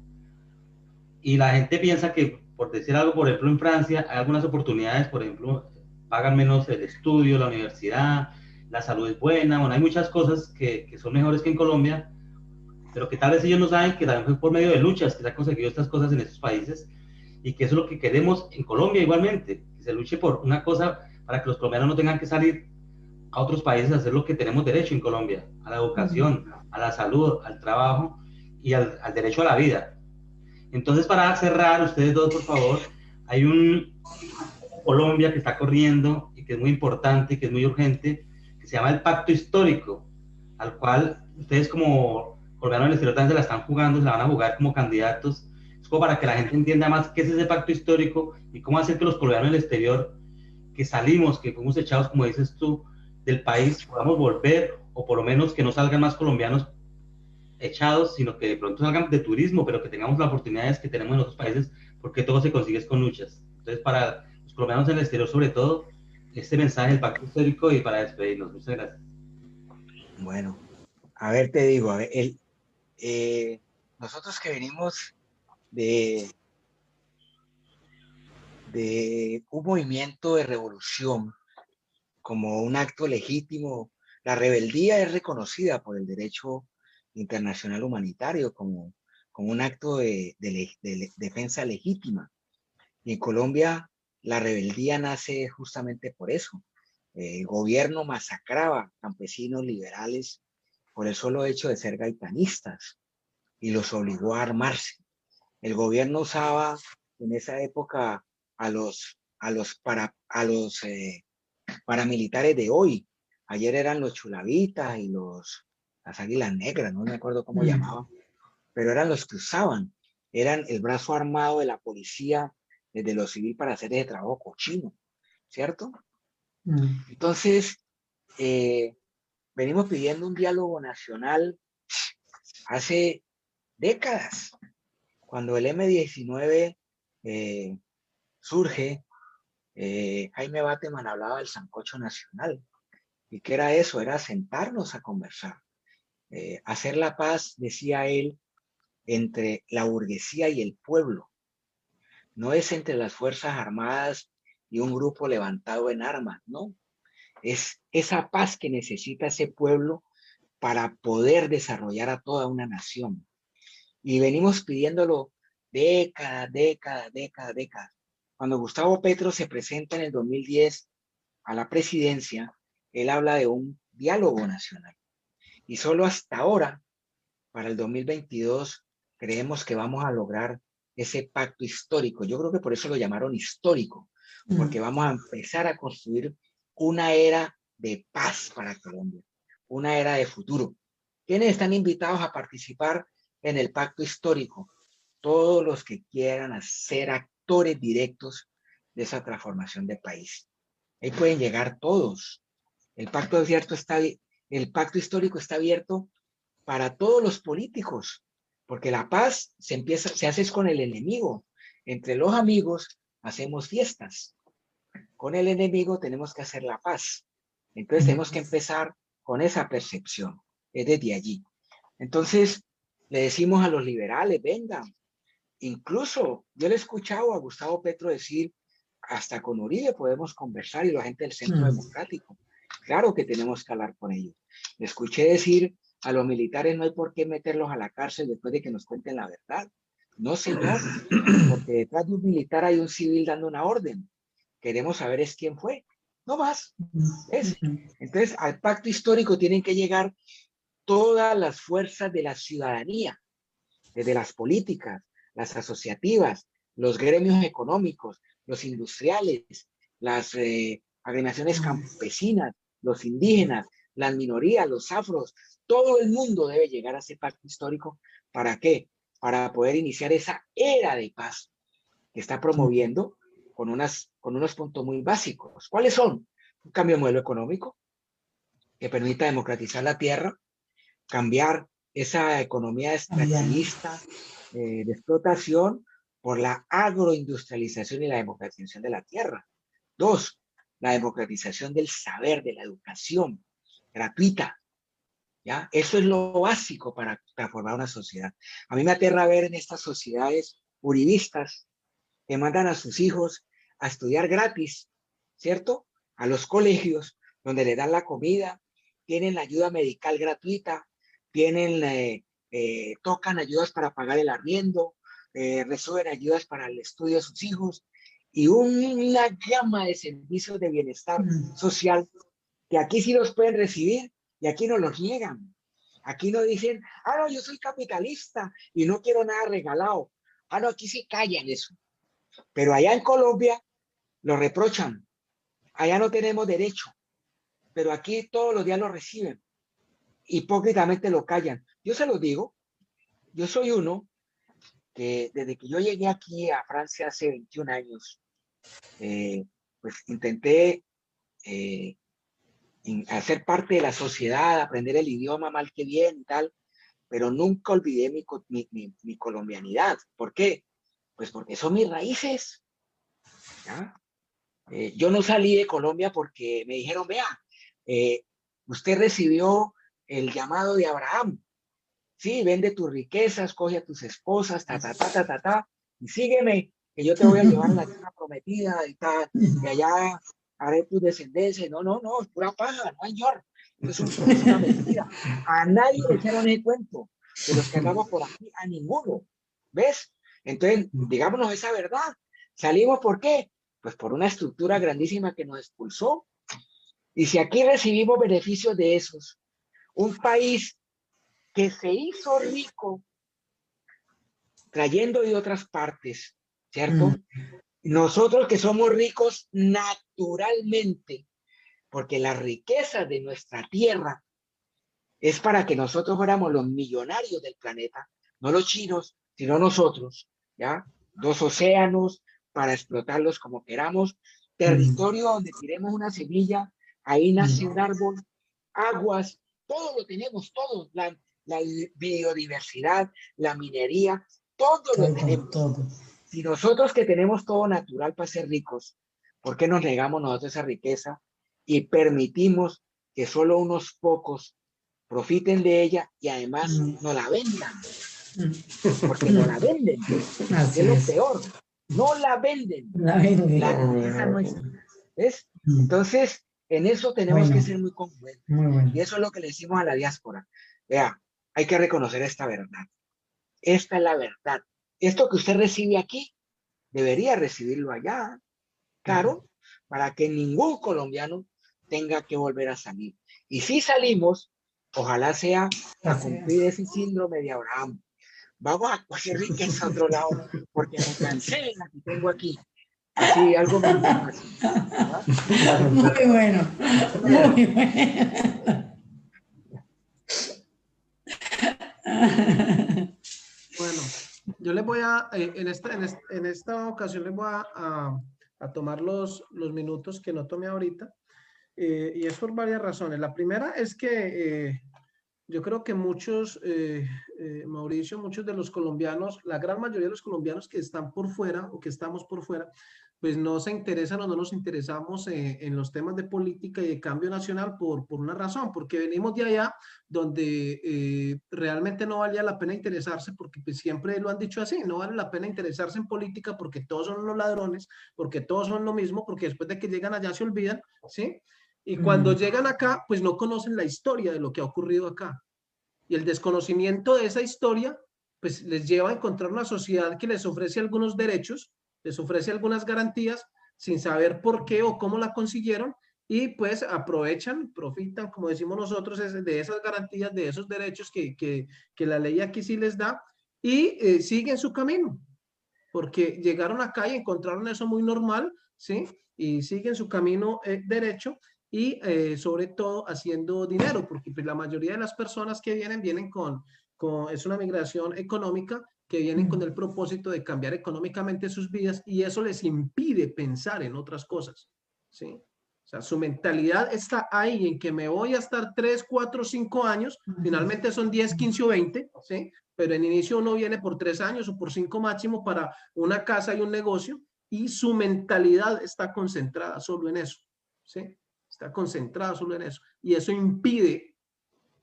Speaker 3: y la gente piensa que, por decir algo, por ejemplo, en Francia hay algunas oportunidades, por ejemplo, pagan menos el estudio, la universidad, la salud es buena, bueno, hay muchas cosas que son mejores que en Colombia, pero que tal vez ellos no saben que también fue por medio de luchas que se han conseguido estas cosas en estos países, y que eso es lo que queremos en Colombia igualmente, que se luche por una cosa para que los colombianos no tengan que salir a otros países a hacer lo que tenemos derecho en Colombia, a la educación, a la salud, al trabajo y al derecho a la vida. Entonces, para cerrar, ustedes dos, por favor, hay un Colombia que está corriendo y que es muy importante, que es muy urgente, que se llama el Pacto Histórico, al cual ustedes como colombianos del exterior también se la están jugando, se la van a jugar como candidatos. Es como para que la gente entienda más qué es ese pacto histórico y cómo hacer que los colombianos del exterior, que salimos, que fuimos echados, como dices tú, del país, podamos volver, o por lo menos que no salgan más colombianos echados, sino que de pronto salgan de turismo, pero que tengamos las oportunidades que tenemos en otros países, porque todo se consigue con luchas. Entonces, para los colombianos en el exterior, sobre todo, este mensaje del pacto histórico, y para despedirnos. Muchas gracias.
Speaker 6: Bueno, a ver, te digo, a ver, nosotros que venimos de un movimiento de revolución como un acto legítimo, la rebeldía es reconocida por el derecho internacional humanitario como un acto de defensa legítima. Y en Colombia la rebeldía nace justamente por eso. El gobierno masacraba campesinos liberales por el solo hecho de ser gaitanistas y los obligó a armarse. El gobierno usaba en esa época a los paramilitares de hoy. Ayer eran los chulavitas y las águilas negras, no me acuerdo cómo llamaban, pero eran los que usaban, eran el brazo armado de la policía desde lo civil para hacer ese trabajo cochino, ¿cierto? Entonces, venimos pidiendo un diálogo nacional hace décadas. Cuando el M-19 surge, Jaime Bateman hablaba del sancocho nacional. ¿Y qué era eso? Era sentarnos a conversar. Hacer la paz, decía él, entre la burguesía y el pueblo. No es entre las Fuerzas Armadas y un grupo levantado en armas, no. Es esa paz que necesita ese pueblo para poder desarrollar a toda una nación. Y venimos pidiéndolo décadas. Cuando Gustavo Petro se presenta en el 2010 a la presidencia, él habla de un diálogo nacional. Y solo hasta ahora, para el 2022, creemos que vamos a lograr ese pacto histórico. Yo creo que por eso lo llamaron histórico, porque vamos a empezar a construir una era de paz para Colombia, una era de futuro. ¿Quiénes están invitados a participar en el pacto histórico? Todos los que quieran ser actores directos de esa transformación del país. Ahí pueden llegar todos. El pacto histórico está abierto para todos los políticos, porque la paz se hace con el enemigo. Entre los amigos hacemos fiestas. Con el enemigo tenemos que hacer la paz. Entonces tenemos que empezar con esa percepción. Es desde allí. Entonces le decimos a los liberales, vengan. Incluso yo le he escuchado a Gustavo Petro decir, hasta con Uribe podemos conversar y la gente del Centro Democrático. Claro que tenemos que hablar con ellos. Le escuché decir a los militares no hay por qué meterlos a la cárcel después de que nos cuenten la verdad. No, señor, porque detrás de un militar hay un civil dando una orden. Queremos saber es quién fue. No más. ¿Ves? Entonces, al pacto histórico tienen que llegar todas las fuerzas de la ciudadanía, desde las políticas, las asociativas, los gremios económicos, los industriales, las agremiaciones campesinas, los indígenas, las minorías, los afros, todo el mundo debe llegar a ese pacto histórico. ¿Para qué? Para poder iniciar esa era de paz que está promoviendo con unos puntos muy básicos. ¿Cuáles son? Un cambio de modelo económico que permita democratizar la tierra, cambiar esa economía extractivista de explotación por la agroindustrialización y la democratización de la tierra. 2, la democratización del saber, de la educación gratuita. ¿Ya? Eso es lo básico para formar una sociedad. A mí me aterra ver en estas sociedades uribistas que mandan a sus hijos a estudiar gratis, ¿cierto? A los colegios, donde le dan la comida, tienen la ayuda medical gratuita, tienen, tocan ayudas para pagar el arriendo, reciben ayudas para el estudio de sus hijos y una gama de servicios de bienestar social que aquí sí los pueden recibir y aquí no los niegan. Aquí no dicen, no, yo soy capitalista y no quiero nada regalado. No, aquí sí callan eso. Pero allá en Colombia lo reprochan. Allá no tenemos derecho. Pero aquí todos los días lo reciben. Hipócritamente lo callan. Yo se los digo, yo soy uno que desde que yo llegué aquí a Francia hace 21 años, pues intenté hacer parte de la sociedad, aprender el idioma mal que bien y tal, pero nunca olvidé mi colombianidad. ¿Por qué? Pues porque son mis raíces. ¿Ya? Yo no salí de Colombia porque me dijeron, vea, usted recibió el llamado de Abraham. Sí, vende tus riquezas, coge a tus esposas, y sígueme, que yo te voy a llevar a la tierra prometida y tal, y allá haré tu descendencia. No, es pura paja, no hay señor. Eso es una mentira. A nadie le echaron el cuento de los que andamos por aquí, a ninguno. ¿Ves? Entonces, digámonos esa verdad. ¿Salimos por qué? Pues por una estructura grandísima que nos expulsó. Y si aquí recibimos beneficios de esos, un país que se hizo rico trayendo de otras partes, ¿cierto? Nosotros que somos ricos naturalmente, porque la riqueza de nuestra tierra es para que nosotros fuéramos los millonarios del planeta, no los chinos, sino nosotros, ¿ya? 2 océanos para explotarlos como queramos, territorio donde tiremos una semilla, ahí nace un árbol, aguas, todo lo tenemos, todo, la biodiversidad, la minería, todo lo tenemos. Si nosotros que tenemos todo natural para ser ricos, ¿por qué nos negamos nosotros esa riqueza y permitimos que solo unos pocos profiten de ella y además no la vendan? Porque no la venden. Es lo peor. No la venden. La riqueza no es. ¿Ves? Entonces, en eso tenemos que ser muy congruentes. Y eso es lo que le decimos a la diáspora. Vea, hay que reconocer esta verdad. Esta es la verdad. Esto que usted recibe aquí, debería recibirlo allá. Claro, para que ningún colombiano tenga que volver a salir. Y si salimos, ojalá sea a cumplir ese síndrome de Abraham. Vamos a hacer riqueza a otro lado, porque me cansé de la que tengo aquí. Así, algo muy fácil.
Speaker 1: Muy bueno, muy bueno.
Speaker 4: Bueno, yo les voy a, en esta ocasión les voy a tomar los minutos que no tomé ahorita, y es por varias razones. La primera es que yo creo que muchos, Mauricio, muchos de los colombianos, la gran mayoría de los colombianos que están por fuera o que estamos por fuera, pues no se interesan o no nos interesamos en los temas de política y de cambio nacional por una razón, porque venimos de allá donde realmente no valía la pena interesarse, porque pues siempre lo han dicho así, no vale la pena interesarse en política porque todos son los ladrones, porque todos son lo mismo, porque después de que llegan allá se olvidan, ¿sí? Y cuando llegan acá, pues no conocen la historia de lo que ha ocurrido acá. Y el desconocimiento de esa historia, pues les lleva a encontrar una sociedad que les ofrece algunos derechos, les ofrece algunas garantías, sin saber por qué o cómo la consiguieron, y pues aprovechan, profitan, como decimos nosotros, de esas garantías, de esos derechos que la ley aquí sí les da, y siguen su camino, porque llegaron acá y encontraron eso muy normal, ¿sí? Y siguen su camino derecho, y sobre todo haciendo dinero, porque pues, la mayoría de las personas que vienen es una migración económica, que vienen con el propósito de cambiar económicamente sus vidas y eso les impide pensar en otras cosas, ¿sí? O sea, su mentalidad está ahí en que me voy a estar 3, 4, 5 años, finalmente son 10, 15 o 20, ¿sí? Pero en inicio uno viene por 3 años o por 5 máximo para una casa y un negocio y su mentalidad está concentrada solo en eso, ¿sí? Está concentrada solo en eso y eso impide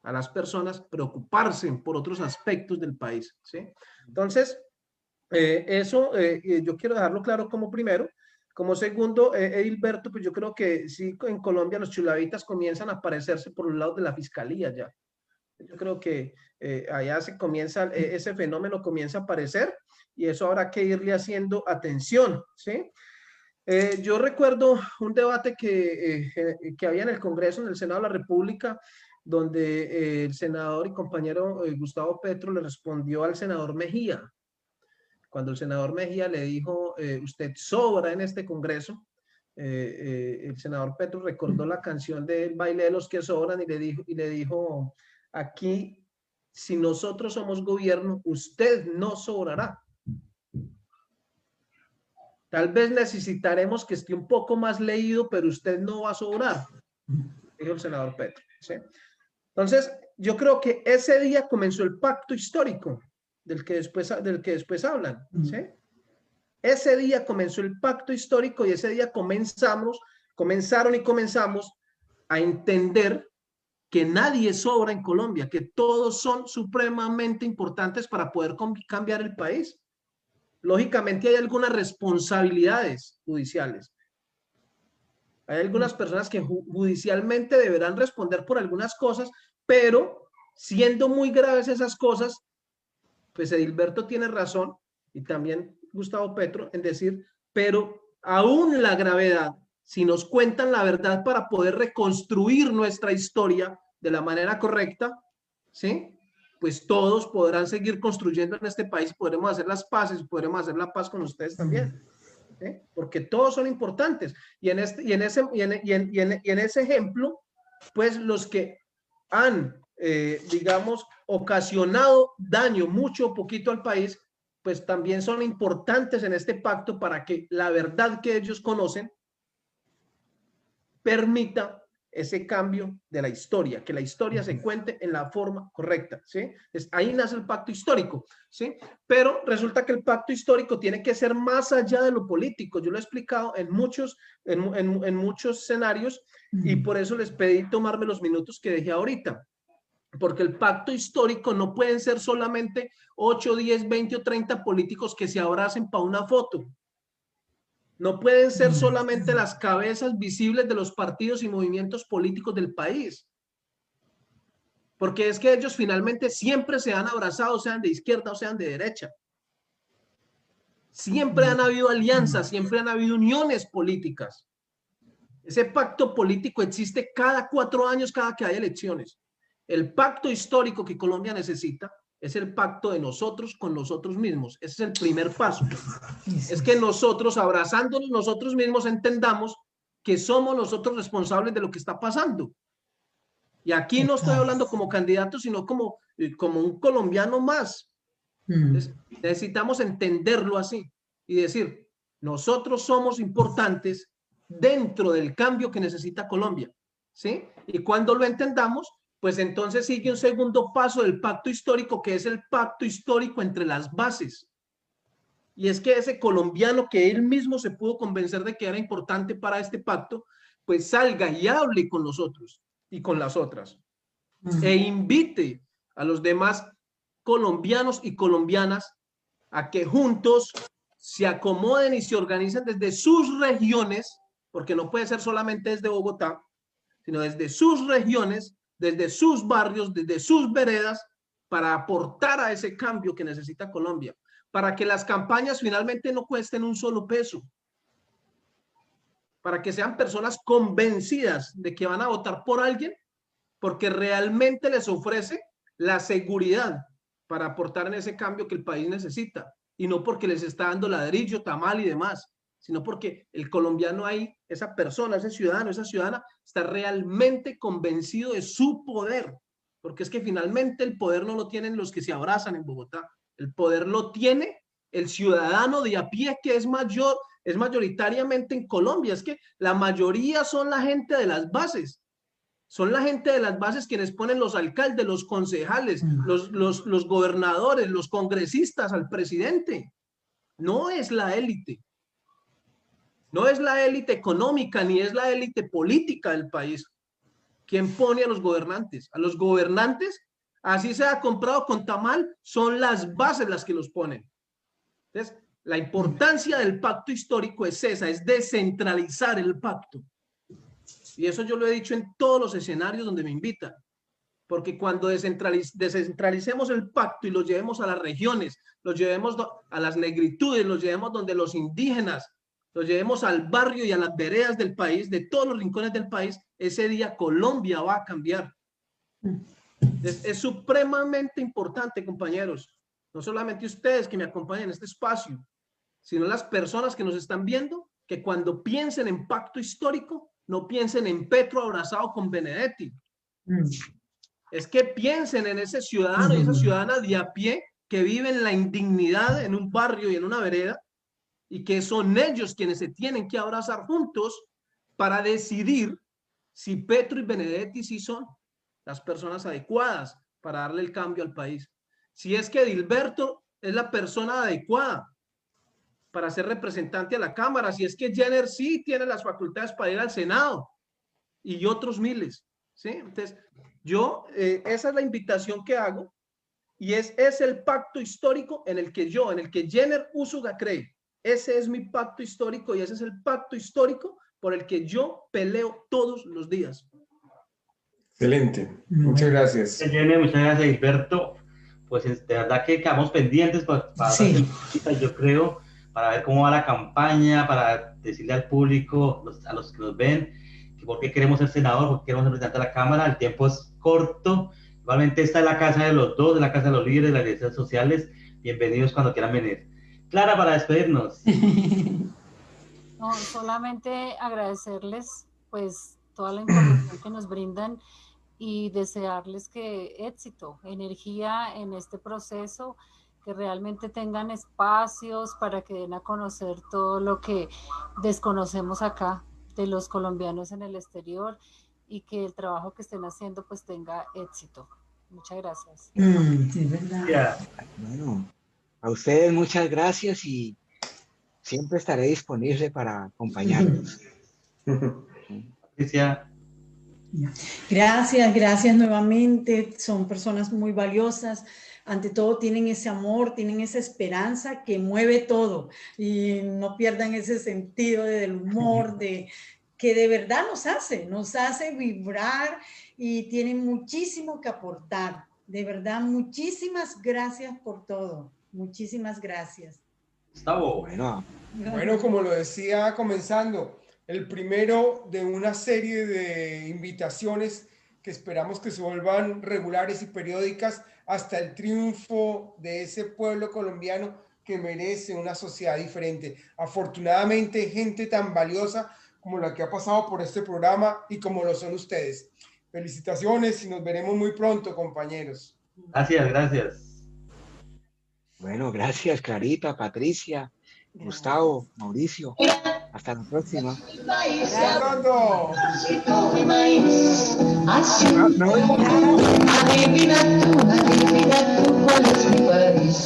Speaker 4: a las personas preocuparse por otros aspectos del país, ¿sí? Entonces, yo quiero dejarlo claro como primero. Como segundo, Edilberto, pues yo creo que sí, en Colombia los chulavitas comienzan a aparecerse por los lados de la fiscalía ya. Yo creo que allá se comienza, ese fenómeno comienza a aparecer y eso habrá que irle haciendo atención, ¿sí? Yo recuerdo un debate que había en el Congreso, en el Senado de la República, donde el senador y compañero Gustavo Petro le respondió al senador Mejía. Cuando el senador Mejía le dijo, usted sobra en este Congreso, el senador Petro recordó la canción del baile de los que sobran y le dijo, aquí, si nosotros somos gobierno, usted no sobrará. Tal vez necesitaremos que esté un poco más leído, pero usted no va a sobrar, dijo el senador Petro, ¿sí? Entonces, yo creo que ese día comenzó el pacto histórico del que después hablan, ¿sí? Ese día comenzó el pacto histórico y ese día comenzamos a entender que nadie sobra en Colombia, que todos son supremamente importantes para poder cambiar el país. Lógicamente hay algunas responsabilidades judiciales. Hay algunas personas que judicialmente deberán responder por algunas cosas, pero siendo muy graves esas cosas, pues Edilberto tiene razón y también Gustavo Petro en decir, pero aún la gravedad, si nos cuentan la verdad para poder reconstruir nuestra historia de la manera correcta, ¿sí? Pues todos podrán seguir construyendo en este país, podremos hacer las paces, podremos hacer la paz con ustedes también, ¿sí? Porque todos son importantes. Y en ese ejemplo, pues los que han, digamos, ocasionado daño mucho o poquito al país, pues también son importantes en este pacto para que la verdad que ellos conocen permita ese cambio de la historia, que la historia se cuente en la forma correcta, ¿sí? Ahí nace el pacto histórico, ¿sí? Pero resulta que el pacto histórico tiene que ser más allá de lo político. Yo lo he explicado en muchos escenarios y por eso les pedí tomarme los minutos que dejé ahorita. Porque el pacto histórico no pueden ser solamente 8, 10, 20 o 30 políticos que se abracen para una foto. No pueden ser solamente las cabezas visibles de los partidos y movimientos políticos del país. Porque es que ellos finalmente siempre se han abrazado, sean de izquierda o sean de derecha. Siempre han habido alianzas, siempre han habido uniones políticas. Ese pacto político existe cada 4 años, cada que hay elecciones. El pacto histórico que Colombia necesita es el pacto de nosotros con nosotros mismos. Ese es el primer paso. Es que nosotros, abrazándonos nosotros mismos, entendamos que somos nosotros responsables de lo que está pasando. Y aquí no estoy hablando como candidato, sino como un colombiano más. Necesitamos entenderlo así y decir, nosotros somos importantes dentro del cambio que necesita Colombia, ¿sí? Y cuando lo entendamos, pues entonces sigue un segundo paso del pacto histórico, que es el pacto histórico entre las bases. Y es que ese colombiano que él mismo se pudo convencer de que era importante para este pacto, pues salga y hable con los otros y con las otras. E invite a los demás colombianos y colombianas a que juntos se acomoden y se organicen desde sus regiones, porque no puede ser solamente desde Bogotá, sino desde sus regiones, desde sus barrios, desde sus veredas, para aportar a ese cambio que necesita Colombia, para que las campañas finalmente no cuesten un solo peso, para que sean personas convencidas de que van a votar por alguien porque realmente les ofrece la seguridad para aportar en ese cambio que el país necesita, y no porque les está dando ladrillo, tamal y demás, sino porque el colombiano ahí, esa persona, ese ciudadano, esa ciudadana, está realmente convencido de su poder, porque es que finalmente el poder no lo tienen los que se abrazan en Bogotá, el poder lo tiene el ciudadano de a pie, que es mayoritariamente en Colombia. Es que la mayoría son la gente de las bases, son la gente de las bases quienes ponen los alcaldes, los concejales, los gobernadores, los congresistas, al presidente. No es la élite. No es la élite económica ni es la élite política del país quien pone a los gobernantes. A los gobernantes, así sea comprado con tamal, son las bases las que los ponen. Entonces, la importancia del pacto histórico es esa, es descentralizar el pacto. Y eso yo lo he dicho en todos los escenarios donde me invitan. Porque cuando descentralicemos el pacto y lo llevemos a las regiones, lo llevemos a las negritudes, lo llevemos donde los indígenas, lo llevemos al barrio y a las veredas del país, de todos los rincones del país, ese día Colombia va a cambiar. Es supremamente importante, compañeros. No solamente ustedes que me acompañan en este espacio, sino las personas que nos están viendo, que cuando piensen en pacto histórico, no piensen en Petro abrazado con Benedetti. Es que piensen en ese ciudadano y esa ciudadana de a pie que vive en la indignidad en un barrio y en una vereda, y que son ellos quienes se tienen que abrazar juntos para decidir si Petro y Benedetti sí son las personas adecuadas para darle el cambio al país. Si es que Edilberto es la persona adecuada para ser representante a la Cámara, si es que Jenner sí tiene las facultades para ir al Senado y otros miles, ¿sí? Entonces, esa es la invitación que hago y es el pacto histórico en el que Jenner Úsuga cree. Ese es mi pacto histórico y ese es el pacto histórico por el que yo peleo todos los días.
Speaker 5: Excelente, muchas gracias.
Speaker 3: Jenner, muchas gracias, Gilberto. Pues de verdad que quedamos pendientes para
Speaker 1: sí.
Speaker 3: Yo creo, para ver cómo va la campaña, para decirle al público, a los que nos ven, que por qué queremos ser senador, por qué queremos ser presidente de la Cámara. El tiempo es corto. Igualmente esta es la casa de los dos, de la casa de los líderes, de las redes sociales. Bienvenidos cuando quieran venir. Clara, para despedirnos.
Speaker 7: No, solamente agradecerles pues toda la información que nos brindan y desearles que éxito, energía en este proceso, que realmente tengan espacios para que den a conocer todo lo que desconocemos acá de los colombianos en el exterior y que el trabajo que estén haciendo pues tenga éxito. Muchas gracias.
Speaker 1: Sí, verdad.
Speaker 3: Yeah.
Speaker 6: Bueno, a ustedes muchas gracias y siempre estaré disponible para acompañarlos.
Speaker 3: Patricia.
Speaker 1: Gracias nuevamente. Son personas muy valiosas. Ante todo tienen ese amor, tienen esa esperanza que mueve todo y no pierdan ese sentido del humor, que de verdad nos hace vibrar y tienen muchísimo que aportar. De verdad, muchísimas gracias por todo. Muchísimas gracias.
Speaker 3: Gustavo.
Speaker 5: Bueno, como lo decía comenzando, el primero de una serie de invitaciones que esperamos que se vuelvan regulares y periódicas hasta el triunfo de ese pueblo colombiano que merece una sociedad diferente. Afortunadamente, gente tan valiosa como la que ha pasado por este programa y como lo son ustedes. Felicitaciones y nos veremos muy pronto, compañeros.
Speaker 3: Gracias.
Speaker 6: Bueno, gracias, Clarita, Patricia, Gustavo, Mauricio. Hasta la próxima.
Speaker 5: Hasta pronto.
Speaker 2: Adivina tú cuál es mi país.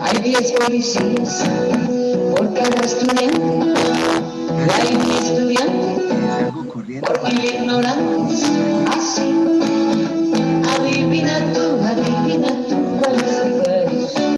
Speaker 2: Hay 10 policías por cada estudiante.